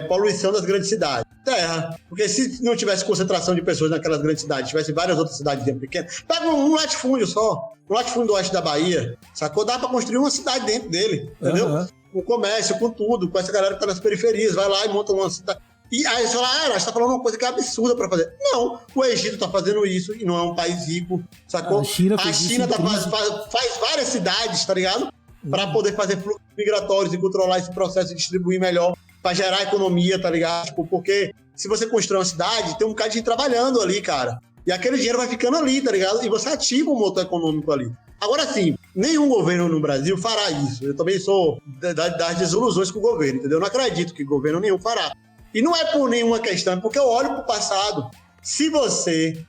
Poluição das grandes cidades. Terra. Porque se não tivesse concentração de pessoas naquelas grandes cidades, tivesse várias outras cidades pequenas, pega um latifúndio só. Um latifúndio do oeste da Bahia, sacou? Dá pra construir uma cidade dentro dele, entendeu? Com comércio, com tudo, com essa galera que tá nas periferias, vai lá e monta uma cidade. E aí você fala, você tá falando uma coisa que é absurda pra fazer. Não, o Egito tá fazendo isso e não é um país rico, sacou? A China faz várias cidades, tá ligado? Pra poder fazer fluxos migratórios e controlar esse processo e distribuir melhor, pra gerar economia, tá ligado? Tipo, porque se você constrói uma cidade, tem um bocado de gente trabalhando ali, cara. E aquele dinheiro vai ficando ali, tá ligado? E você ativa um motor econômico ali. Agora sim, nenhum governo no Brasil fará isso. Eu também sou das desilusões com o governo, entendeu? Eu não acredito que governo nenhum fará. E não é por nenhuma questão, é porque eu olho pro passado. Se você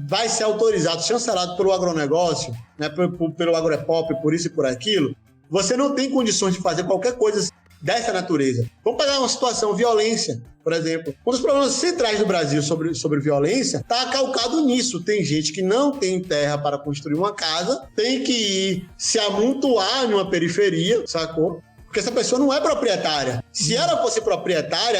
vai ser autorizado, chancelado pelo agronegócio, né, pelo agropop, por isso e por aquilo, você não tem condições de fazer qualquer coisa dessa natureza. Vamos pegar uma situação, violência, por exemplo. Um dos problemas centrais do Brasil sobre violência está calcado nisso. Tem gente que não tem terra para construir uma casa, tem que ir se amontoar em uma periferia, sacou? Porque essa pessoa não é proprietária. Se ela fosse proprietária,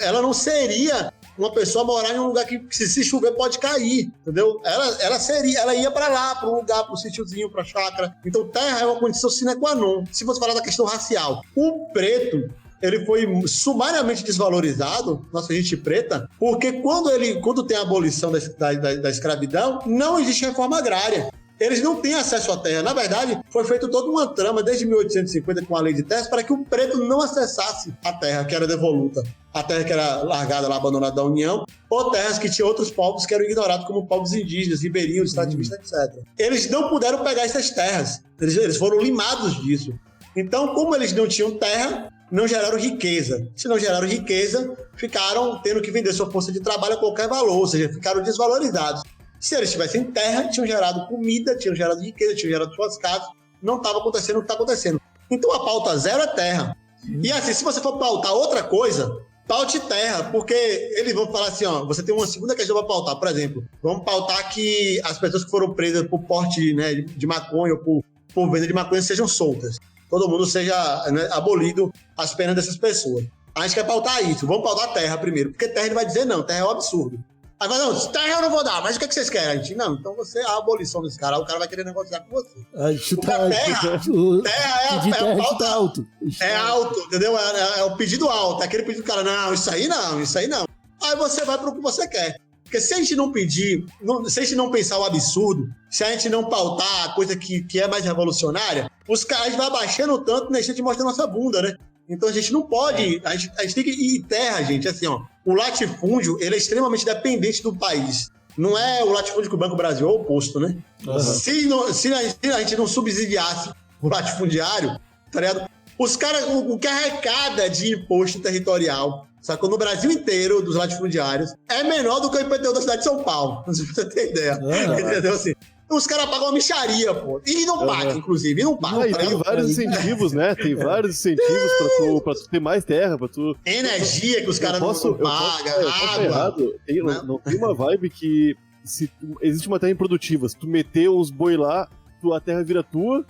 ela não seria uma pessoa morar em um lugar que se chover pode cair, entendeu? Ela ia para lá, para um lugar, para um sítiozinho, para chácara. Então terra é uma condição sine qua non. Se você falar da questão racial, o preto, ele foi sumariamente desvalorizado, nossa gente preta, porque quando tem a abolição da escravidão, não existe reforma agrária. Eles não têm acesso à terra. Na verdade, foi feita toda uma trama desde 1850 com a lei de terras para que o preto não acessasse a terra que era devoluta, a terra que era largada lá, abandonada da União, ou terras que tinham outros povos que eram ignorados como povos indígenas, ribeirinhos, extrativistas, etc. Eles não puderam pegar essas terras. Eles foram limados disso. Então, como eles não tinham terra, não geraram riqueza. Se não geraram riqueza, ficaram tendo que vender sua força de trabalho a qualquer valor, ou seja, ficaram desvalorizados. Se eles tivessem terra, tinham gerado comida, tinham gerado riqueza, tinham gerado suas casas. Não estava acontecendo o que está acontecendo. Então a pauta zero é terra. E assim, se você for pautar outra coisa, paute terra, porque eles vão falar assim, ó, você tem uma segunda questão para pautar. Por exemplo, vamos pautar que as pessoas que foram presas por porte, né, de maconha ou por venda de maconha sejam soltas. Todo mundo seja, né, abolido as penas dessas pessoas. A gente quer pautar isso. Vamos pautar terra primeiro, porque terra ele vai dizer não, terra é um absurdo. Aí vai, não, terra eu não vou dar, mas o que vocês querem? A gente, não, então você é a abolição desse cara, o cara vai querer negociar com você. Terra é alto. É alto, entendeu? É o pedido alto, é aquele pedido do cara, não, isso aí não. Aí você vai pro que você quer. Porque se a gente não pedir, se a gente não pensar o absurdo, se a gente não pautar a coisa que é mais revolucionária, os caras vão abaixando tanto, né, a gente mostra a nossa bunda, né? Então a gente não pode, a gente tem que ir terra, gente, assim, ó, o latifúndio, ele é extremamente dependente do país. Não é o latifúndio que o Banco Brasil, é o oposto, né? Uhum. Se a gente não subsidiasse o latifundiário, tá ligado? Os caras, o que arrecada de imposto territorial, sacou? No Brasil inteiro, dos latifundiários, é menor do que o IPTU da cidade de São Paulo, não sei se você tem ideia, entendeu? Assim, os caras pagam uma micharia, pô. E não paga, inclusive, e não paga. E tem vários incentivos, né? Tem vários incentivos pra tu ter mais terra, pra tu... Energia que os caras não pagam, água. Errado. Não tem uma vibe que se existe uma terra improdutiva, se tu meter os boi lá, a terra vira tua.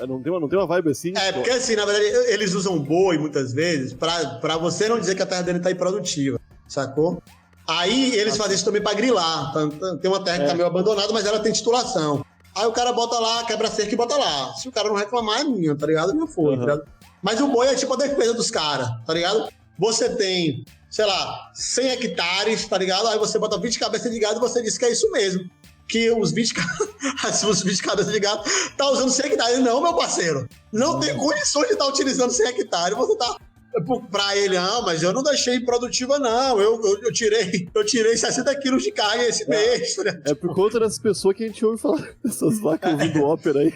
Não tem uma vibe assim. Porque assim, na verdade, eles usam boi muitas vezes pra você não dizer que a terra dele tá improdutiva, sacou? Aí eles fazem isso também pra grilar. Tem uma terra que tá meio abandonada, mas ela tem titulação. Aí o cara bota lá, quebra a cerca e bota lá. Se o cara não reclamar, é minha, tá ligado? Minha foi, tá ligado? Mas o boi é tipo a defesa dos caras, tá ligado? Você tem, sei lá, 100 hectares, tá ligado? Aí você bota 20 cabeças de gado e você diz que é isso mesmo. Que os 20 cabeças de gado tá usando 100 hectares. Não, meu parceiro. Não tem condições de estar utilizando 100 hectares. Você tá... Pra ele, mas eu não deixei produtiva, não. Eu tirei 60 quilos de carga esse mês. É por conta dessas pessoas que a gente ouve falar. Dessas vacas ouvindo ópera aí.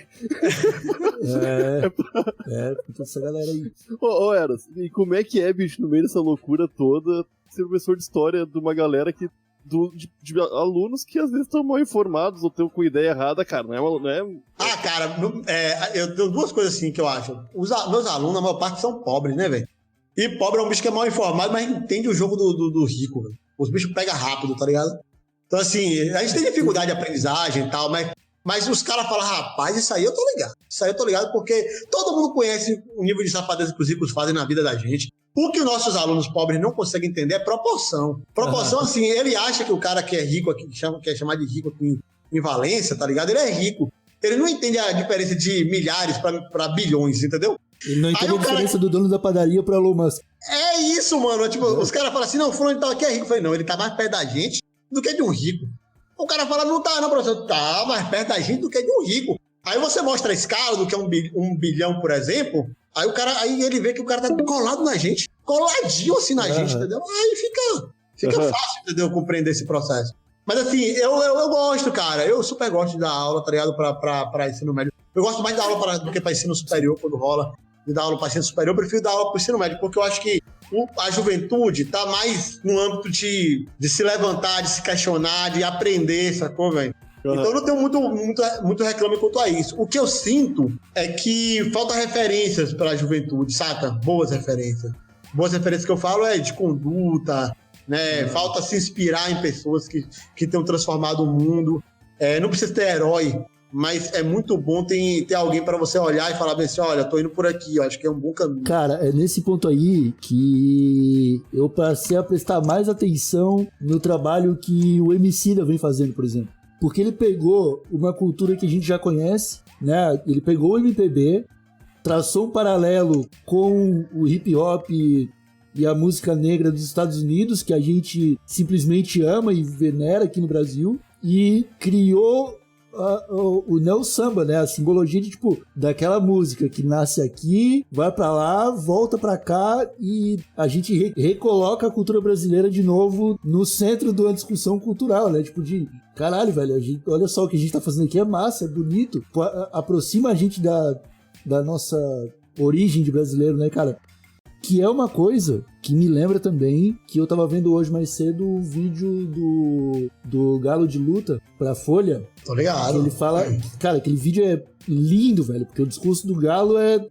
Com toda essa galera aí. Ô, Eros, e como é que é, bicho, no meio dessa loucura toda, ser professor de história de uma galera que... De alunos que às vezes estão mal informados ou estão com ideia errada, cara, não é... Cara, eu tenho duas coisas assim que eu acho. Meus alunos, a maior parte, são pobres, né, velho? E pobre é um bicho que é mal informado, mas entende o jogo do rico, velho. Os bichos pegam rápido, tá ligado? Então, assim, a gente tem dificuldade de aprendizagem e tal, mas os caras falam, rapaz, isso aí eu tô ligado. Isso aí eu tô ligado porque todo mundo conhece o nível de safadeza que os ricos fazem na vida da gente. O que os nossos alunos pobres não conseguem entender é proporção. Proporção, assim, ele acha que o cara que é rico aqui, que é chamado de rico aqui em Valência, tá ligado? Ele é rico. Ele não entende a diferença de milhares pra bilhões, entendeu? Ele não entende a diferença do dono da padaria pro Elon Musk. É isso, mano. Tipo, os caras falam assim, não, fulano aqui é rico. Eu falei, não, ele tá mais perto da gente do que de um rico. O cara fala, não tá não, professor. Tá mais perto da gente do que de um rico. Aí você mostra a escala do que é um bilhão, por exemplo... Aí ele vê que o cara tá colado na gente, coladinho assim na gente, entendeu? Aí fica fácil, entendeu? Compreender esse processo. Mas assim, eu gosto, cara. Eu super gosto de dar aula, tá ligado? Pra ensino médio. Eu gosto mais de dar aula do que pra ensino superior, quando rola. De dar aula pra ensino superior, eu prefiro dar aula pro ensino médio, porque eu acho que a juventude tá mais no âmbito de se levantar, de se questionar, de aprender, sacou, velho? Então eu não tenho muito reclame quanto a isso. O que eu sinto é que falta referências para a juventude, saca? Boas referências. Boas referências que eu falo é de conduta, né? Falta se inspirar em pessoas que tenham transformado o mundo. Não precisa ter herói, mas é muito bom ter alguém para você olhar e falar bem assim, olha, tô indo por aqui, eu acho que é um bom caminho. Cara, é nesse ponto aí que eu passei a prestar mais atenção no trabalho que o Emicida vem fazendo, por exemplo. Porque ele pegou uma cultura que a gente já conhece, né? Ele pegou o MPB, traçou um paralelo com o hip hop e a música negra dos Estados Unidos, que a gente simplesmente ama e venera aqui no Brasil, e criou o neo samba, né? A simbologia de, tipo, daquela música que nasce aqui, vai pra lá, volta pra cá e a gente recoloca a cultura brasileira de novo no centro de uma discussão cultural, né? Tipo, de caralho, velho, olha só o que a gente tá fazendo aqui, é massa, é bonito, aproxima a gente da nossa origem de brasileiro, né, cara? Que é uma coisa que me lembra também que eu tava vendo hoje mais cedo o vídeo do Galo de Luta pra Folha. Tô ligado. Que ele fala... Cara, aquele vídeo é lindo, velho, porque o discurso do Galo é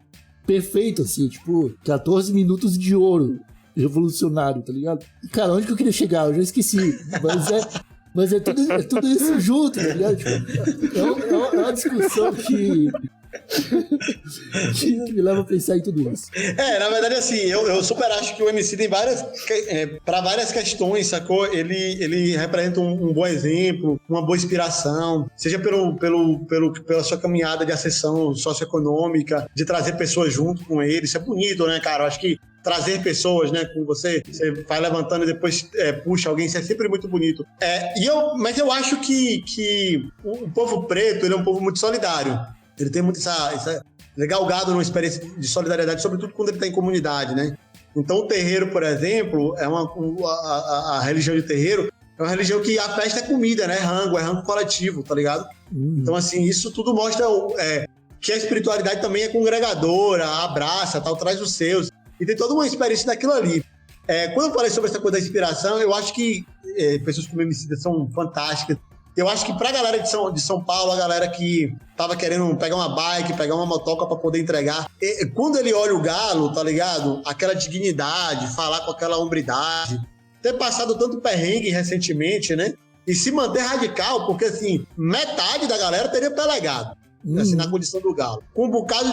perfeito, assim, tipo, 14 minutos de ouro revolucionário, tá ligado? E, cara, onde que eu queria chegar? Eu já esqueci. Mas é tudo isso junto, tá ligado? Tipo, é uma discussão que me leva a pensar em tudo isso. Na verdade, assim, eu super acho que o MC tem para várias questões, sacou? Ele representa um bom exemplo, uma boa inspiração, seja pela sua caminhada de ascensão socioeconômica, de trazer pessoas junto com ele. Isso é bonito, né, cara? Eu acho que trazer pessoas, né, com você vai levantando e depois puxa alguém, isso é sempre muito bonito. Mas eu acho que o povo preto, ele é um povo muito solidário. Ele tem muito essa galgado numa experiência de solidariedade, sobretudo quando ele está em comunidade, né? Então o terreiro, por exemplo, a religião de terreiro é uma religião que a festa é comida, né? É rango coletivo, tá ligado? Então, assim, isso tudo mostra que a espiritualidade também é congregadora, abraça, tal, traz os seus. E tem toda uma experiência daquilo ali. Quando eu falei sobre essa coisa da inspiração, eu acho que pessoas como Emicida são fantásticas. Eu acho que pra galera de São Paulo, a galera que tava querendo pegar uma bike, pegar uma motoca pra poder entregar, quando ele olha o Galo, tá ligado? Aquela dignidade, falar com aquela hombridade, ter passado tanto perrengue recentemente, né? E se manter radical, porque assim, metade da galera teria pelegado, assim, na condição do Galo. Com um bocado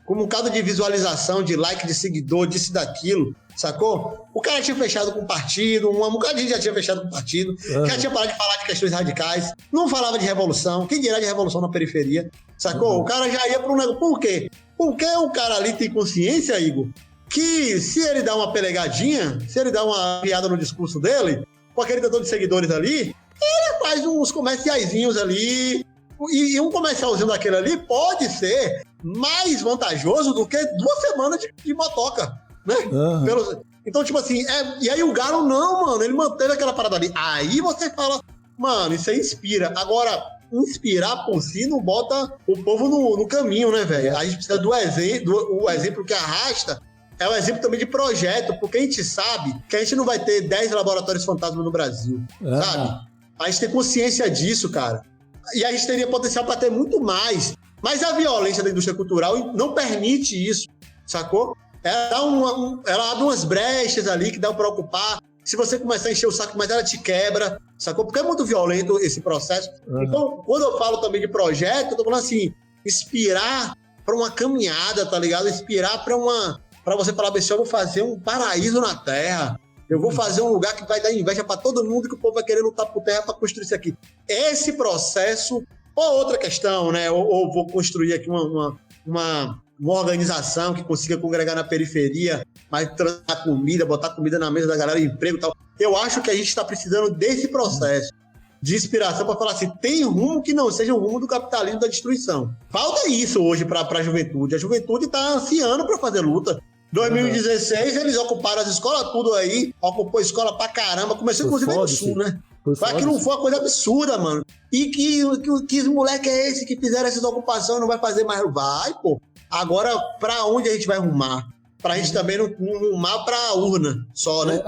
com um bocado de visualização, de like, de seguidor, disso e daquilo, sacou? O cara tinha fechado com o partido, um bocado de gente já tinha fechado com o partido, já tinha parado de falar de questões radicais, não falava de revolução, quem dirá de revolução na periferia, sacou? O cara já ia para um negócio. Por quê? Porque o cara ali tem consciência, Igor, que se ele dá uma pelegadinha, se ele dá uma piada no discurso dele, com aquele tanto de seguidores ali, ele faz uns comerciaizinhos ali, e um comercialzinho daquele ali pode ser mais vantajoso do que 2 semanas de motoca, né? Então, tipo assim, e aí o Galo não, mano, ele manteve aquela parada ali. Aí você fala, mano, isso aí inspira. Agora, inspirar por si não bota o povo no caminho, né, velho? A gente precisa do exemplo, o exemplo que arrasta é um exemplo também de projeto, porque a gente sabe que a gente não vai ter 10 laboratórios fantasma no Brasil, sabe? A gente tem consciência disso, cara. E a gente teria potencial para ter muito mais. Mas a violência da indústria cultural não permite isso, sacou? Ela abre umas brechas ali que dá para ocupar. Se você começar a encher o saco, mas ela te quebra, sacou? Porque é muito violento esse processo. Então, quando eu falo também de projeto, eu tô falando assim, inspirar para uma caminhada, tá ligado? Inspirar para você falar assim, eu vou fazer um paraíso na Terra. Eu vou fazer um lugar que vai dar inveja para todo mundo, que o povo vai querer lutar por terra para construir isso aqui. Esse processo, ou outra questão, né? Ou vou construir aqui uma organização que consiga congregar na periferia, mas trazer comida, botar comida na mesa da galera, emprego e tal. Eu acho que a gente está precisando desse processo de inspiração para falar assim, tem rumo que não seja o rumo do capitalismo da destruição. Falta isso hoje para a juventude. A juventude está ansiando para fazer luta. 2016, eles ocuparam as escolas tudo aí, ocupou escola pra caramba, começou inclusive no Sul, né? Só que não foi uma coisa absurda, mano. E que moleque é esse que fizeram essas ocupações não vai fazer mais? Vai, pô. Agora, pra onde a gente vai rumar? Pra gente também não rumar pra urna só, né?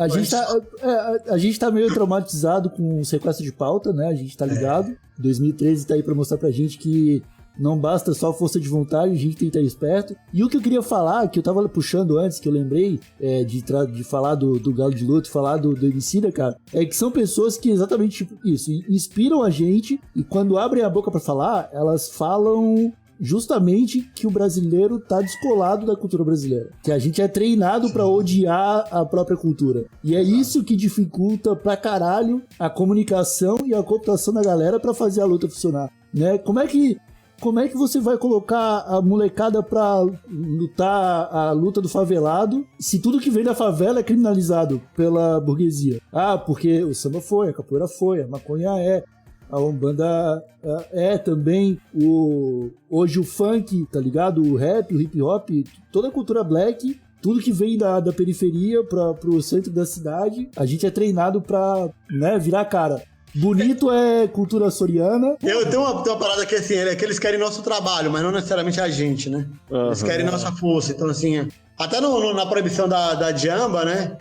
A gente tá meio traumatizado com o sequestro de pauta, né? A gente tá ligado. 2013 tá aí pra mostrar pra gente que não basta só força de vontade, a gente tem que estar esperto. E o que eu queria falar, que eu tava puxando antes, que eu lembrei de falar do Galo de Luto, falar do Emicida, cara, é que são pessoas que exatamente tipo isso, inspiram a gente, e quando abrem a boca pra falar, elas falam justamente que o brasileiro tá descolado da cultura brasileira, que a gente é treinado pra odiar a própria cultura, e é isso que dificulta pra caralho a comunicação e a cooptação da galera pra fazer a luta funcionar, né? Como é que você vai colocar a molecada pra lutar a luta do favelado se tudo que vem da favela é criminalizado pela burguesia? Ah, porque o samba foi, a capoeira foi, a maconha a Umbanda também, hoje o funk, tá ligado? O rap, o hip hop, toda a cultura black, tudo que vem da periferia pro centro da cidade, a gente é treinado pra, né, virar a cara. Bonito é cultura soriana. Eu tenho uma parada que assim, é que eles querem nosso trabalho, mas não necessariamente a gente, né? Eles querem nossa força. Então, assim, até na proibição da Djamba, né?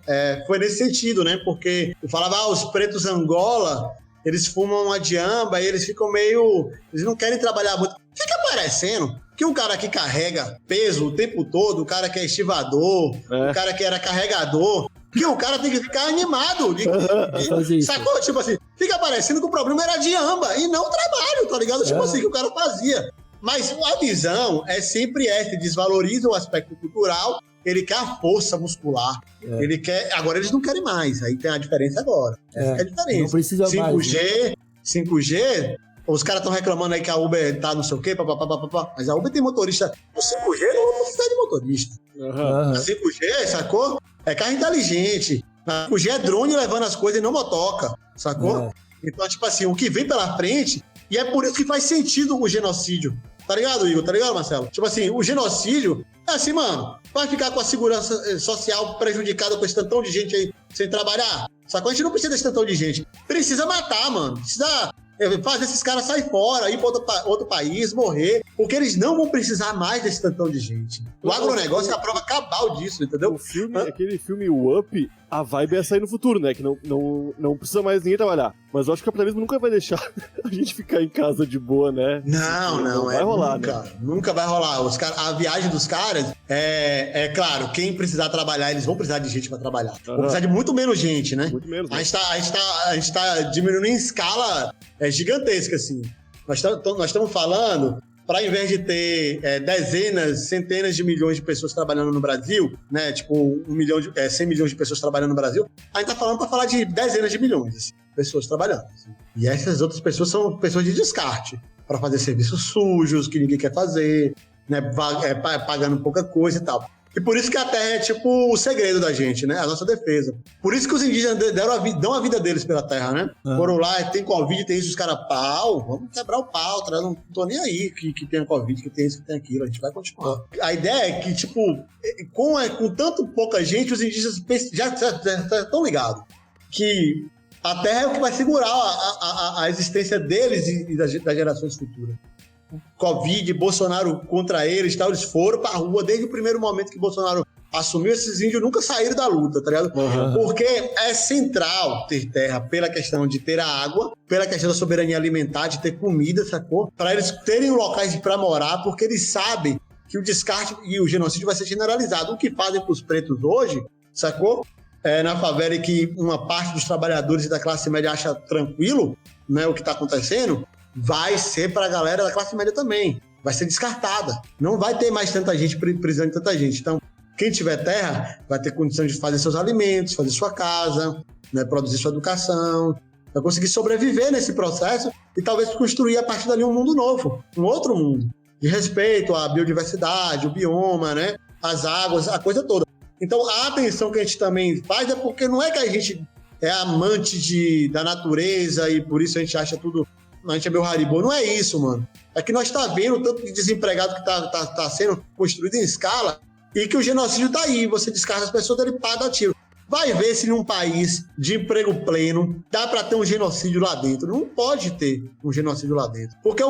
Foi nesse sentido, né? Porque eu falava, os pretos Angola, eles fumam a Djamba e eles ficam meio... Eles não querem trabalhar muito. Fica parecendo que um cara que carrega peso o tempo todo, o cara que é estivador, o cara que era carregador... Que o cara tem que ficar animado. Sacou? Tipo assim, fica parecendo que o problema era Djamba e não o trabalho, tá ligado? Tipo assim, que o cara fazia. Mas a visão é sempre essa, desvaloriza o aspecto cultural, ele quer a força muscular. Ele quer. Agora eles não querem mais. Aí tem a diferença agora. Essa é a diferença. Não precisa 5G, mais. Né? 5G. Os caras estão reclamando aí que a Uber tá não sei o quê, mas a Uber tem motorista. O 5G não precisa de motorista. A 5G, sacou? É carro inteligente. A 5G é drone levando as coisas e não motoca, sacou? Então, tipo assim, o que vem pela frente, e é por isso que faz sentido o genocídio. Tá ligado, Igor? Tá ligado, Marcelo? Tipo assim, o genocídio é assim, mano, vai ficar com a segurança social prejudicada com esse tantão de gente aí sem trabalhar. Sacou? A gente não precisa desse tantão de gente. Precisa matar, mano. Precisa Faz esses caras sair fora, ir para outro país, morrer, porque eles não vão precisar mais desse tantão de gente. O agronegócio é a prova cabal disso, entendeu? Aquele filme O Up, a vibe é sair no futuro, né? Que não precisa mais ninguém trabalhar. Mas eu acho que o capitalismo nunca vai deixar a gente ficar em casa de boa, né? Não vai rolar, nunca, né? Nunca vai rolar. A viagem dos caras é claro, quem precisar trabalhar, eles vão precisar de gente para trabalhar. Vão precisar de muito menos gente, né? Muito menos. A gente tá diminuindo em escala gigantesca, assim. Nós estamos falando, para ao invés de ter dezenas, centenas de milhões de pessoas trabalhando no Brasil, né? Tipo, 100 milhões de pessoas trabalhando no Brasil, a gente tá falando para falar de dezenas de milhões assim, de pessoas trabalhando. Assim. E essas outras pessoas são pessoas de descarte, para fazer serviços sujos, que ninguém quer fazer, né? Pagando pouca coisa e tal. E por isso que a terra é tipo o segredo da gente, né? A nossa defesa. Por isso que os indígenas dão a vida deles pela terra, né? Foram lá, tem Covid, tem isso, os caras, vamos quebrar o pau, não tô nem aí que tenha Covid, que tem isso, que tem aquilo, a gente vai continuar. A ideia é que, tipo, com tanto pouca gente, os indígenas já estão ligados que a terra é o que vai segurar a existência deles e das gerações futuras. Covid, Bolsonaro contra eles, tal, eles foram pra rua desde o primeiro momento que Bolsonaro assumiu. Esses índios nunca saíram da luta, tá ligado? Porque é central ter terra pela questão de ter a água, pela questão da soberania alimentar, de ter comida, sacou? Para eles terem locais para morar, porque eles sabem que o descarte e o genocídio vai ser generalizado. O que fazem pros pretos hoje, sacou? Na favela, que uma parte dos trabalhadores e da classe média acha tranquilo, né, o que tá acontecendo, vai ser para a galera da classe média também. Vai ser descartada. Não vai ter mais tanta gente precisando de tanta gente. Então, quem tiver terra vai ter condição de fazer seus alimentos, fazer sua casa, né, produzir sua educação, vai conseguir sobreviver nesse processo e talvez construir a partir dali um mundo novo, um outro mundo, de respeito à biodiversidade, o bioma, né, as águas, a coisa toda. Então, a atenção que a gente também faz é porque não é que a gente é amante da natureza e por isso a gente acha tudo... A gente é meu Haribo, não é isso, mano. É que nós tá vendo o tanto de desempregado que tá sendo construído em escala e que o genocídio tá aí. Você descarta as pessoas, ele paga tiro. Vai ver se num país de emprego pleno dá pra ter um genocídio lá dentro. Não pode ter um genocídio lá dentro. Porque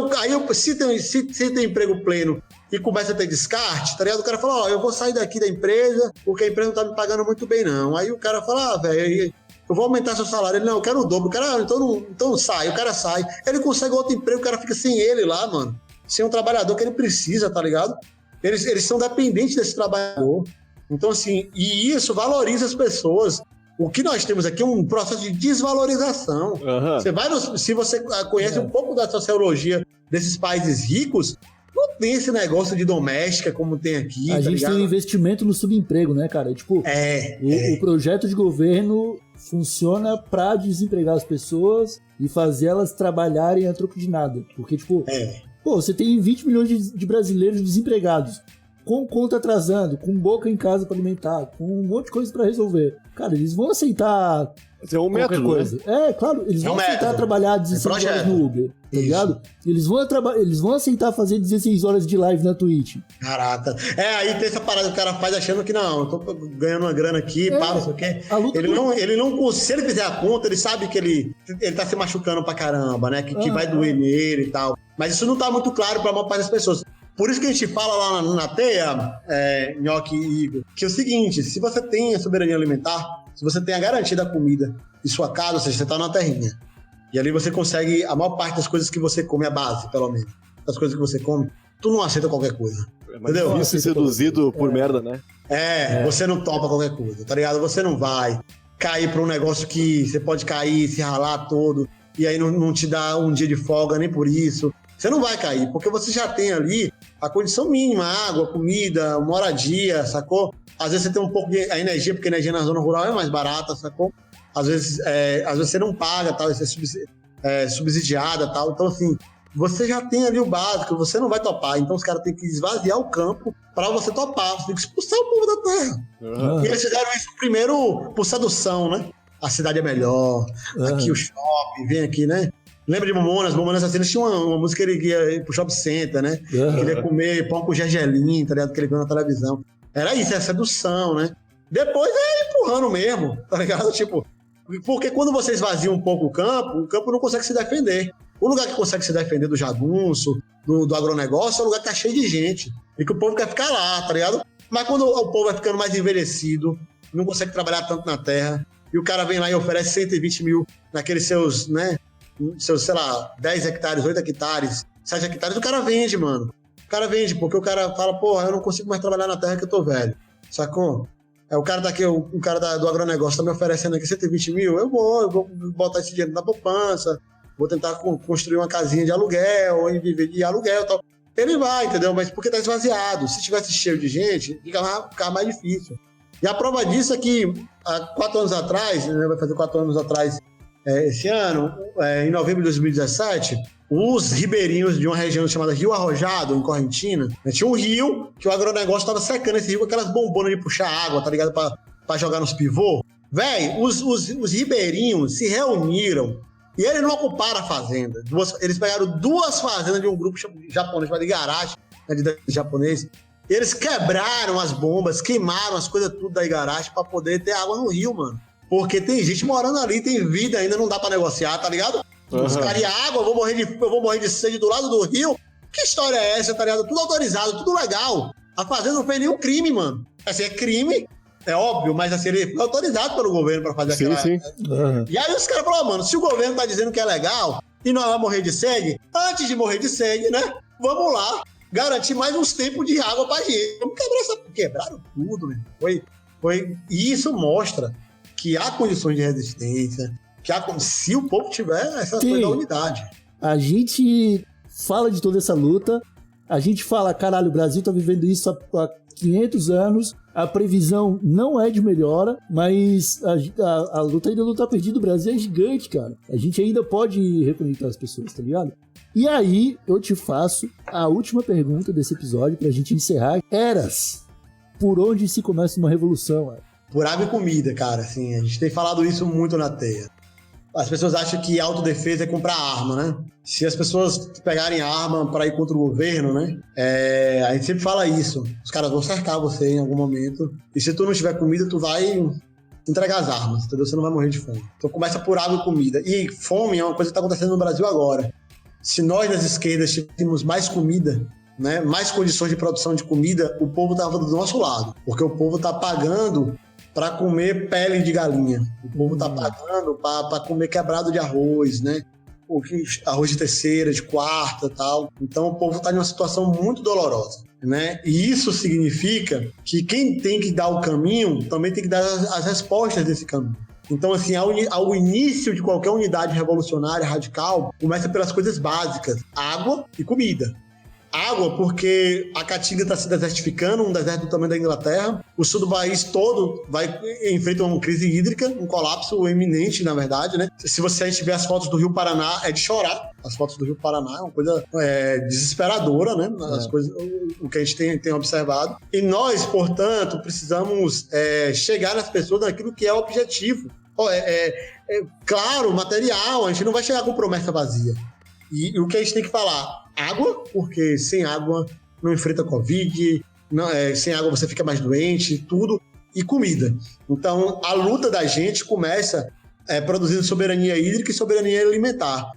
se tem emprego pleno e começa a ter descarte, tá ligado? O cara fala, eu vou sair daqui da empresa porque a empresa não tá me pagando muito bem, não. Aí o cara fala, velho... Eu vou aumentar seu salário. Ele, não, eu quero o dobro. O cara, então sai. O cara sai. Ele consegue outro emprego, o cara fica sem ele lá, mano. Sem um trabalhador que ele precisa, tá ligado? Eles são dependentes desse trabalhador. Então, assim, e isso valoriza as pessoas. O que nós temos aqui é um processo de desvalorização. Se você conhece um pouco da sociologia desses países ricos, não tem esse negócio de doméstica como tem aqui. A gente tem um investimento no subemprego, né, cara? Tipo, o projeto de governo funciona pra desempregar as pessoas e fazer elas trabalharem a troco de nada. Porque, tipo, você tem 20 milhões de brasileiros desempregados, com conta atrasando, com boca em casa pra alimentar, com um monte de coisa pra resolver. Cara, eles vão aceitar é um qualquer método, coisa. Né? Claro, eles vão aceitar trabalhar 16 horas no Uber, tá ligado? Eles vão aceitar fazer 16 horas de live na Twitch. Caraca. Aí tem essa parada que o cara faz achando que não, eu tô ganhando uma grana aqui, não sei o quê. Ele não, se ele fizer a conta, ele sabe que ele tá se machucando pra caramba, né? Que vai doer nele e tal. Mas isso não tá muito claro pra maior parte das pessoas. Por isso que a gente fala lá na teia, Nhoque e Igor, que é o seguinte, se você tem a soberania alimentar, se você tem a garantia da comida em sua casa, ou seja, você tá na terrinha, e ali você consegue, a maior parte das coisas que você come, a base, pelo menos, das coisas que você come, tu não aceita qualquer coisa, entendeu? Isso é seduzido por merda, né? Você não topa qualquer coisa, tá ligado? Você não vai cair pra um negócio que você pode cair, se ralar todo, e aí não te dá um dia de folga nem por isso. Você não vai cair, porque você já tem ali a condição mínima, água, comida, moradia, sacou? Às vezes você tem um pouco de energia, porque a energia na zona rural é mais barata, sacou? Às vezes você não paga, tal, você é subsidiada, tal. Então, assim, você já tem ali o básico, você não vai topar. Então, os caras têm que esvaziar o campo para você topar. Você tem que expulsar o povo da terra. E eles fizeram isso primeiro por sedução, né? A cidade é melhor, aqui o shopping, vem aqui, né? Lembra de Mamonas? Mamonas Assassinas tinha uma música que ele ia pro shopping center, né? Que ele ia comer pão com gergelim, tá ligado? Que ele viu na televisão. Era isso, é sedução, né? Depois é empurrando mesmo, tá ligado? Tipo, porque quando você esvazia um pouco o campo não consegue se defender. O lugar que consegue se defender do jagunço, do agronegócio, é um lugar que tá cheio de gente. E que o povo quer ficar lá, tá ligado? Mas quando o povo vai ficando mais envelhecido, não consegue trabalhar tanto na terra, e o cara vem lá e oferece 120 mil naqueles seus, né? Seus, sei lá, 10 hectares, 8 hectares, 7 hectares, o cara vende, mano. O cara vende, porque o cara fala, porra, eu não consigo mais trabalhar na terra que eu tô velho. Sacou? O cara daqui, o cara do agronegócio tá me oferecendo aqui 120 mil, eu vou botar esse dinheiro na poupança, vou tentar construir uma casinha de aluguel, ou viver de aluguel e tal. Ele vai, entendeu? Mas porque tá esvaziado. Se tivesse cheio de gente, fica mais difícil. E a prova disso é que, há 4 anos atrás, né, vai fazer 4 anos atrás, esse ano, em novembro de 2017, os ribeirinhos de uma região chamada Rio Arrojado, em Correntina, né, tinha um rio que o agronegócio tava secando esse rio com aquelas bombonas de puxar água, tá ligado? Pra jogar nos pivô. Véi, os ribeirinhos se reuniram e eles não ocuparam a fazenda. Eles pegaram 2 fazendas de um grupo japonês, chamado Igarashi, né, de japonês. Eles quebraram as bombas, queimaram as coisas tudo da Igarashi pra poder ter água no rio, mano. Porque tem gente morando ali, tem vida ainda, não dá pra negociar, tá ligado? Os caras de água, eu vou morrer de sede do lado do rio. Que história é essa, tá ligado? Tudo autorizado, tudo legal. A fazenda não fez nenhum crime, mano. Assim, é crime, é óbvio, mas assim, ele foi autorizado pelo governo pra fazer aquela... Sim. E aí os caras falaram, mano, se o governo tá dizendo que é legal e nós vamos morrer de sede, antes de morrer de sede, né? Vamos lá, garantir mais uns tempos de água pra gente. Vamos quebrar essa... Quebraram tudo, né? E isso mostra que há condições de resistência, se o povo tiver essa coisa da unidade. A gente fala de toda essa luta, a gente fala, caralho, o Brasil tá vivendo isso há 500 anos, a previsão não é de melhora, mas a luta ainda não tá perdida, o Brasil é gigante, cara. A gente ainda pode reconectar as pessoas, tá ligado? E aí, eu te faço a última pergunta desse episódio pra gente encerrar. Eras, por onde se começa uma revolução, cara? Por água e comida, cara, assim, a gente tem falado isso muito na teia. As pessoas acham que autodefesa é comprar arma, né? Se as pessoas pegarem arma para ir contra o governo, né? A gente sempre fala isso. Os caras vão cercar você em algum momento. E se tu não tiver comida, tu vai entregar as armas, entendeu? Você não vai morrer de fome. Então começa por água e comida. E fome é uma coisa que está acontecendo no Brasil agora. Se nós das esquerdas tivéssemos mais comida, né? Mais condições de produção de comida, o povo estava do nosso lado. Porque o povo está pagando para comer pele de galinha. O povo tá pagando para comer quebrado de arroz, né? Arroz de terceira, de quarta e tal. Então o povo tá numa situação muito dolorosa, né? E isso significa que quem tem que dar o caminho também tem que dar as respostas desse caminho. Então, assim, ao início de qualquer unidade revolucionária, radical, começa pelas coisas básicas: água e comida. Água, porque a Caatinga está se desertificando, um deserto do tamanho da Inglaterra. O sul do país todo enfrenta uma crise hídrica, um colapso iminente, na verdade, né? Se a gente ver as fotos do Rio Paraná, é de chorar. As fotos do Rio Paraná é uma coisa desesperadora, né? O que a gente tem observado. E nós, portanto, precisamos chegar nas pessoas naquilo que é o objetivo. Claro, material, a gente não vai chegar com promessa vazia. E o que a gente tem que falar? Água, porque sem água não enfrenta Covid, sem água você fica mais doente, tudo. E comida. Então, a luta da gente começa produzindo soberania hídrica e soberania alimentar.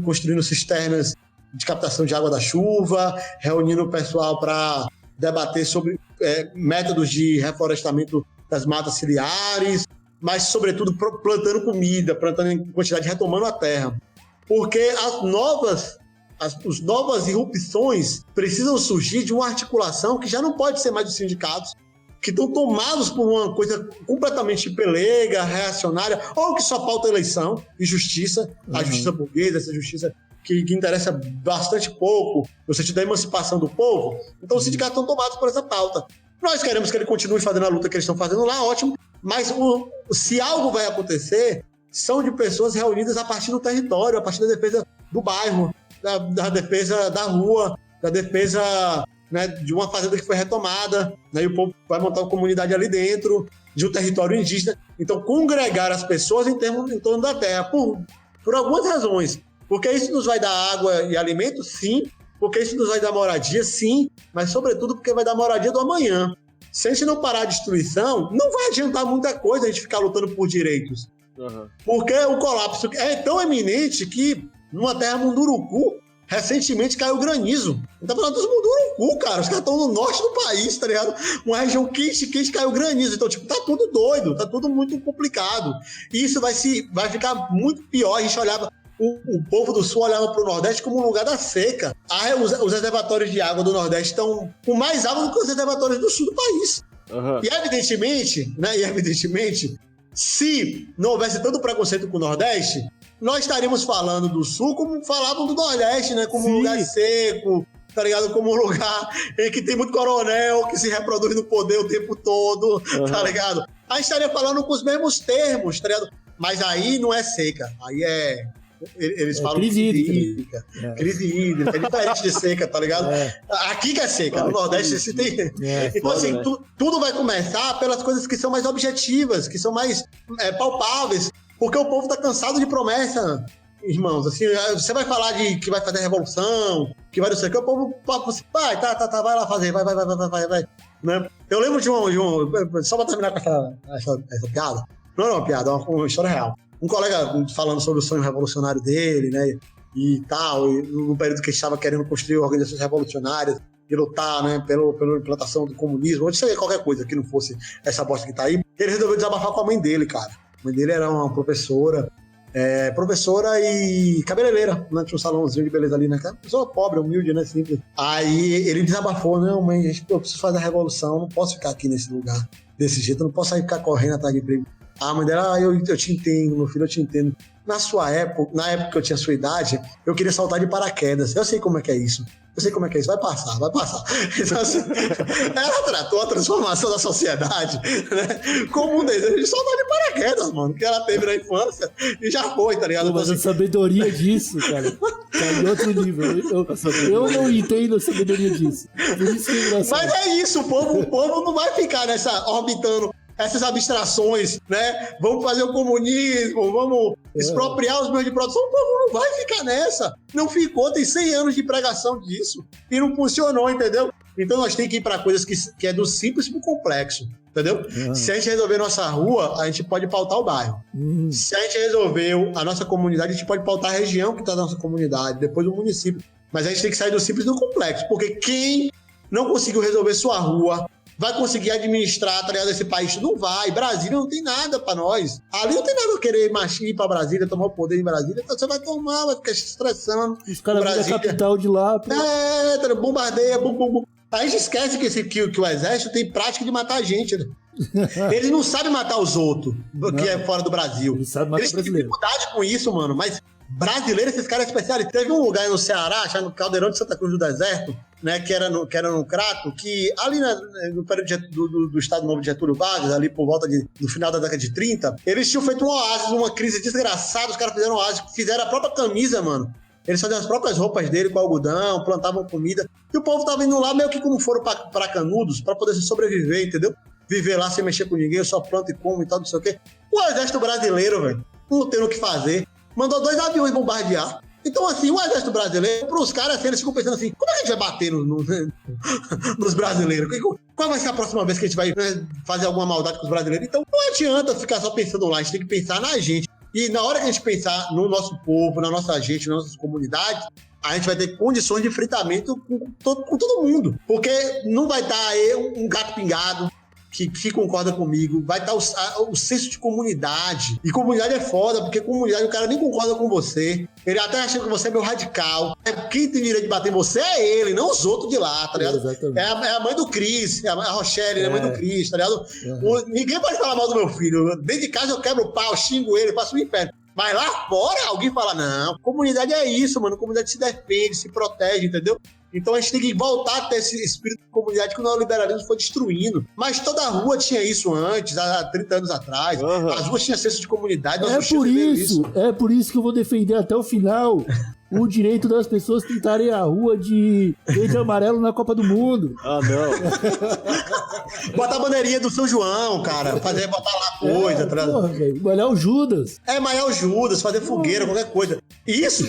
Construindo cisternas de captação de água da chuva, reunindo o pessoal para debater sobre métodos de reflorestamento das matas ciliares, mas, sobretudo, plantando comida, plantando em quantidade, retomando a terra. Porque as novas irrupções precisam surgir de uma articulação que já não pode ser mais dos sindicatos, que estão tomados por uma coisa completamente pelega, reacionária, ou que só pauta eleição e justiça, a justiça burguesa, essa justiça que interessa bastante pouco no sentido da emancipação do povo. Então os sindicatos estão tomados por essa pauta. Nós queremos que ele continue fazendo a luta que eles estão fazendo lá, ótimo, mas se algo vai acontecer, são de pessoas reunidas a partir do território, a partir da defesa do bairro, da defesa da rua, da defesa, né, de uma fazenda que foi retomada, né, e o povo vai montar uma comunidade ali dentro, de um território indígena. Então, congregar as pessoas em torno da terra, por algumas razões. Porque isso nos vai dar água e alimento? Sim. Porque isso nos vai dar moradia? Sim. Mas, sobretudo, porque vai dar moradia do amanhã. Se a gente não parar a destruição, não vai adiantar muita coisa a gente ficar lutando por direitos. Porque o colapso é tão eminente que numa terra Munduruku, recentemente caiu granizo. Não tá falando dos Munduruku, cara. Os caras estão no norte do país, tá ligado? Uma região quente, caiu granizo. Então, tipo, tá tudo doido, tá tudo muito complicado. E isso vai ficar muito pior. A gente olhava, o povo do sul olhava pro Nordeste como um lugar da seca. Os reservatórios de água do Nordeste estão com mais água do que os reservatórios do sul do país. Uhum. E evidentemente, se não houvesse tanto preconceito com o Nordeste, nós estaríamos falando do Sul como falavam do Nordeste, né? Como um lugar seco, tá ligado? Como um lugar em que tem muito coronel, que se reproduz no poder o tempo todo, tá ligado? A gente estaria falando com os mesmos termos, tá ligado? Mas aí não é seca, aí é... Eles falam crise hídrica. Crise hídrica, é diferente de seca, tá ligado? Aqui que é seca, no Nordeste você tem... Então assim, tudo vai começar pelas coisas que são mais objetivas, que são mais palpáveis, porque o povo tá cansado de promessa, irmãos. Assim, você vai falar de que vai fazer revolução, que vai não sei o que, o povo vai, vai lá fazer, vai. Né? Eu lembro de um só pra terminar com essa piada, não é uma piada, é uma história real. Um colega falando sobre o sonho revolucionário dele, né, e tal, e no período que ele estava querendo construir organizações revolucionárias e lutar, né, pela implantação do comunismo, ou seja, qualquer coisa que não fosse essa bosta que tá aí, ele resolveu desabafar com a mãe dele, cara. A mãe dele era uma professora e cabeleireira, né, tinha um salãozinho de beleza ali, né, uma pessoa pobre, humilde, né, simples. Aí ele desabafou, não, mãe, eu preciso fazer a revolução, eu não posso ficar aqui nesse lugar, desse jeito, eu não posso sair ficar correndo atrás de emprego. A mãe dela, eu te entendo, meu filho, eu te entendo. Na época que eu tinha a sua idade, eu queria saltar de paraquedas. Eu sei como é que é isso. Vai passar. Então, assim, ela tratou a transformação da sociedade, né, como um desejo de saltar de paraquedas, mano, que ela teve na infância e já foi, tá ligado? Mas a sabedoria disso, cara, tá em outro nível. Eu não entendo a sabedoria disso. Por isso que é engraçado. Mas é isso, o povo não vai ficar orbitando essas abstrações, né? Vamos fazer o comunismo, vamos expropriar os meios de produção. O povo não vai ficar nessa. Não ficou, tem 100 anos de pregação disso e não funcionou, entendeu? Então nós temos que ir para coisas que é do simples pro complexo, entendeu? Se a gente resolver nossa rua, a gente pode pautar o bairro. Se a gente resolveu a nossa comunidade, a gente pode pautar a região que está na nossa comunidade, depois o município. Mas a gente tem que sair do simples do complexo, porque quem não conseguiu resolver sua rua vai conseguir administrar, tá ligado, esse país? Não vai. Brasília não tem nada pra nós. Ali não tem nada a querer ir pra Brasília, tomar o poder em Brasília. Então você vai tomar, vai ficar se estressando. Os caras vão da capital de lá. Bombardeia, bum. A gente esquece que o exército tem prática de matar a gente, né? Eles não sabem matar os outros, que é fora do Brasil. Eles têm dificuldade com isso, mano. Mas brasileiro, esses caras especiais. Teve um lugar no Ceará, no Caldeirão de Santa Cruz do Deserto, né, que era no Crato, que ali no período do Estado Novo de Getúlio Vargas, ali por volta do final da década de 30, eles tinham feito um oásis, uma crise desgraçada, os caras fizeram um oásis, fizeram a própria camisa, mano. Eles faziam as próprias roupas dele com algodão, plantavam comida, e o povo tava indo lá meio que como foram pra Canudos, pra poder sobreviver, entendeu? Viver lá sem mexer com ninguém, eu só planto e como e tal, não sei o quê. O exército brasileiro, velho, não tendo o que fazer, mandou 2 aviões bombardear. Então, assim, o exército brasileiro, para os caras, assim, eles ficam pensando assim, como é que a gente vai bater nos brasileiros? Qual vai ser a próxima vez que a gente vai fazer alguma maldade com os brasileiros? Então, não adianta ficar só pensando lá, a gente tem que pensar na gente. E na hora que a gente pensar no nosso povo, na nossa gente, nas nossas comunidades, a gente vai ter condições de enfrentamento com todo mundo. Porque não vai estar aí um gato pingado, que concorda comigo, vai estar o senso de comunidade. E comunidade é foda, porque comunidade o cara nem concorda com você. Ele até acha que você é meio radical. Quem tem direito de bater em você é ele, não os outros de lá, tá ligado? É a mãe do Cris, é a Rochelle, é a mãe do Cris, tá ligado? Ninguém pode falar mal do meu filho. Dentro de casa eu quebro o pau, xingo ele, faço o inferno. Mas lá fora alguém fala, não, comunidade é isso, mano. Comunidade se defende, se protege, entendeu? Então a gente tem que voltar a ter esse espírito de comunidade que o neoliberalismo foi destruindo. Mas toda a rua tinha isso antes, há 30 anos atrás. As ruas tinham senso de comunidade. É por isso que eu vou defender até o final o direito das pessoas pintarem a rua de verde e amarelo na Copa do Mundo. Ah, não. Botar a bandeirinha do São João, cara. Botar lá coisa. Malhar o Judas. Malhar o Judas, fazer fogueira, qualquer coisa. E isso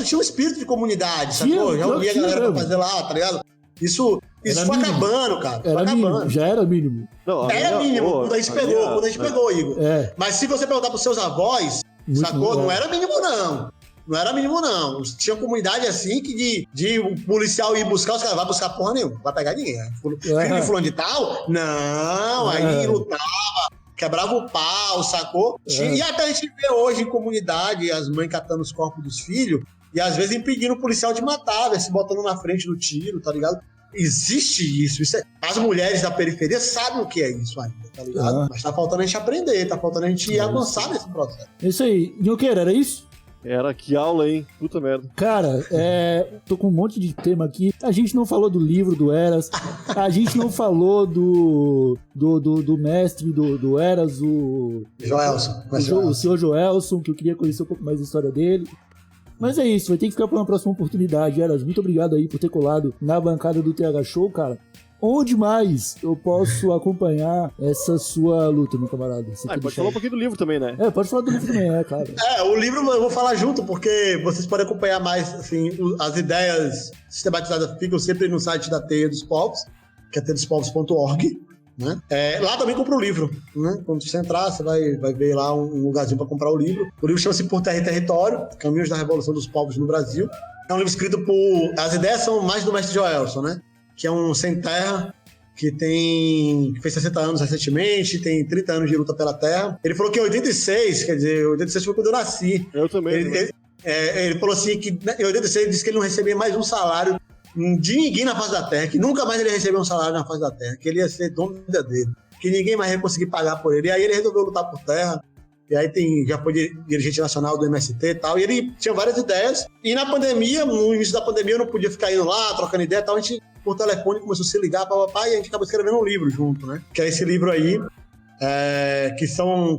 tinha um espírito de comunidade, sacou? Já ouvia a galera pra fazer lá, tá ligado? Isso foi acabando, cara. Já era mínimo. Não, era mínimo, quando a gente pegou, Igor. Mas se você perguntar pros seus avós, sacou? Não era mínimo, não. Não era mínimo, não. Tinha comunidade assim que de o policial ir buscar, os caras vai buscar porra nenhuma, não vai pegar ninguém. Filho de fulano de tal? Não, aí lutava, quebrava o pau, sacou? E até a gente vê hoje em comunidade as mães catando os corpos dos filhos e às vezes impedindo o policial de matar, se botando na frente do tiro, tá ligado? Existe isso. As mulheres da periferia sabem o que é isso ainda, tá ligado? Mas tá faltando a gente aprender, tá faltando a gente avançar nesse processo. Isso aí. Nhoqueira, era isso? Era, que aula, hein? Puta merda. Cara, tô com um monte de tema aqui. A gente não falou do livro do Eras. A gente não falou do mestre do Eras, o senhor Joelson, que eu queria conhecer um pouco mais da história dele. Mas é isso, vai ter que ficar para uma próxima oportunidade. Eras, muito obrigado aí por ter colado na bancada do TH Show, cara. Onde mais eu posso acompanhar essa sua luta, meu camarada? Pode falar um pouquinho do livro também, né? Pode falar do livro também, claro. O livro eu vou falar junto, porque vocês podem acompanhar mais, assim, as ideias sistematizadas ficam sempre no site da Teia dos Povos, que é teiadospovos.org, né? Lá também compra o livro, né? Quando você entrar, você vai ver lá um lugarzinho para comprar o livro. O livro chama-se Por Terra e Território, Caminhos da Revolução dos Povos no Brasil. É um livro escrito por... As ideias são mais do mestre Joelson, né? Que é um sem terra, que fez 60 anos recentemente, tem 30 anos de luta pela terra. Ele falou que em 86, quer dizer, 86 foi quando eu nasci. Eu também. Ele falou assim que em 86 ele disse que ele não recebia mais um salário de ninguém na face da terra, que nunca mais ele ia receber um salário na face da terra, que ele ia ser dono da vida dele, que ninguém mais ia conseguir pagar por ele. E aí ele resolveu lutar por terra. E aí já foi dirigente nacional do MST e tal, e ele tinha várias ideias. E na pandemia, no início da pandemia, eu não podia ficar indo lá, trocando ideia e tal, a gente, por telefone, começou a se ligar, papai, e a gente acabou escrevendo um livro junto, né? Que é esse livro aí, que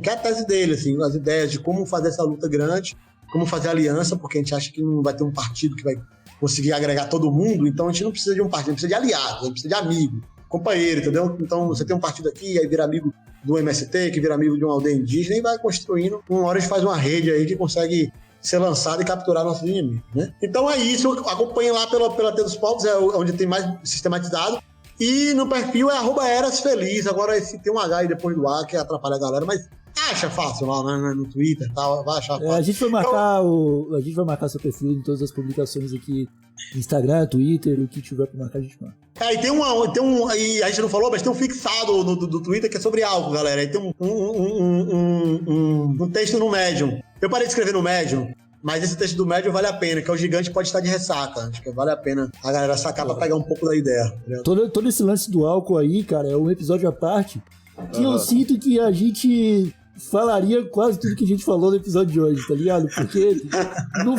é a tese dele, assim, as ideias de como fazer essa luta grande, como fazer aliança, porque a gente acha que não vai ter um partido que vai conseguir agregar todo mundo, então a gente não precisa de um partido, a gente precisa de aliados, a gente precisa de amigo, companheiro, entendeu? Então você tem um partido aqui, aí vira amigo do MST, que vira amigo de uma aldeia indígena, e vai construindo. Uma hora a gente faz uma rede aí que consegue ser lançada e capturar nossos inimigos, né? Então é isso, acompanhe lá pela Teia dos Povos, é onde tem mais sistematizado. E no perfil é @erasfeliz. Agora tem um H aí depois do A, que atrapalha a galera, mas acha fácil lá, né, no Twitter e tal, vai achar fácil. A gente vai marcar seu perfil em todas as publicações aqui, Instagram, Twitter, o que tiver pra marcar, a gente marca. E e a gente não falou, mas tem um fixado do Twitter que é sobre álcool, galera. Aí tem um texto no Medium. Eu parei de escrever no Medium, mas esse texto do Medium vale a pena, que é o gigante pode estar de ressaca. Acho que vale a pena a galera sacar pra pegar um pouco da ideia. Todo esse lance do álcool aí, cara, é um episódio à parte, que eu sinto que a gente falaria quase tudo que a gente falou no episódio de hoje, tá ligado? Porque no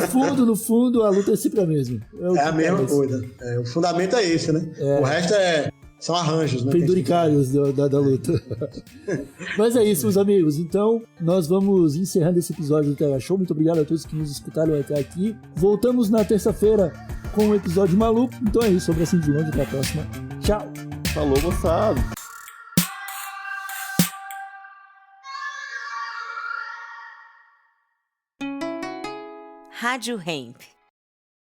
fundo, a luta é sempre a mesma. É a mesma coisa. O fundamento é esse, né? O resto são arranjos, né? Penduricários da luta. Mas é isso, meus amigos. Então, nós vamos encerrando esse episódio do TH Show. Muito obrigado a todos que nos escutaram até aqui. Voltamos na terça-feira com um episódio maluco. Então é isso, abraço de longe, até a próxima. Tchau. Falou, moçada. Rádio Hemp.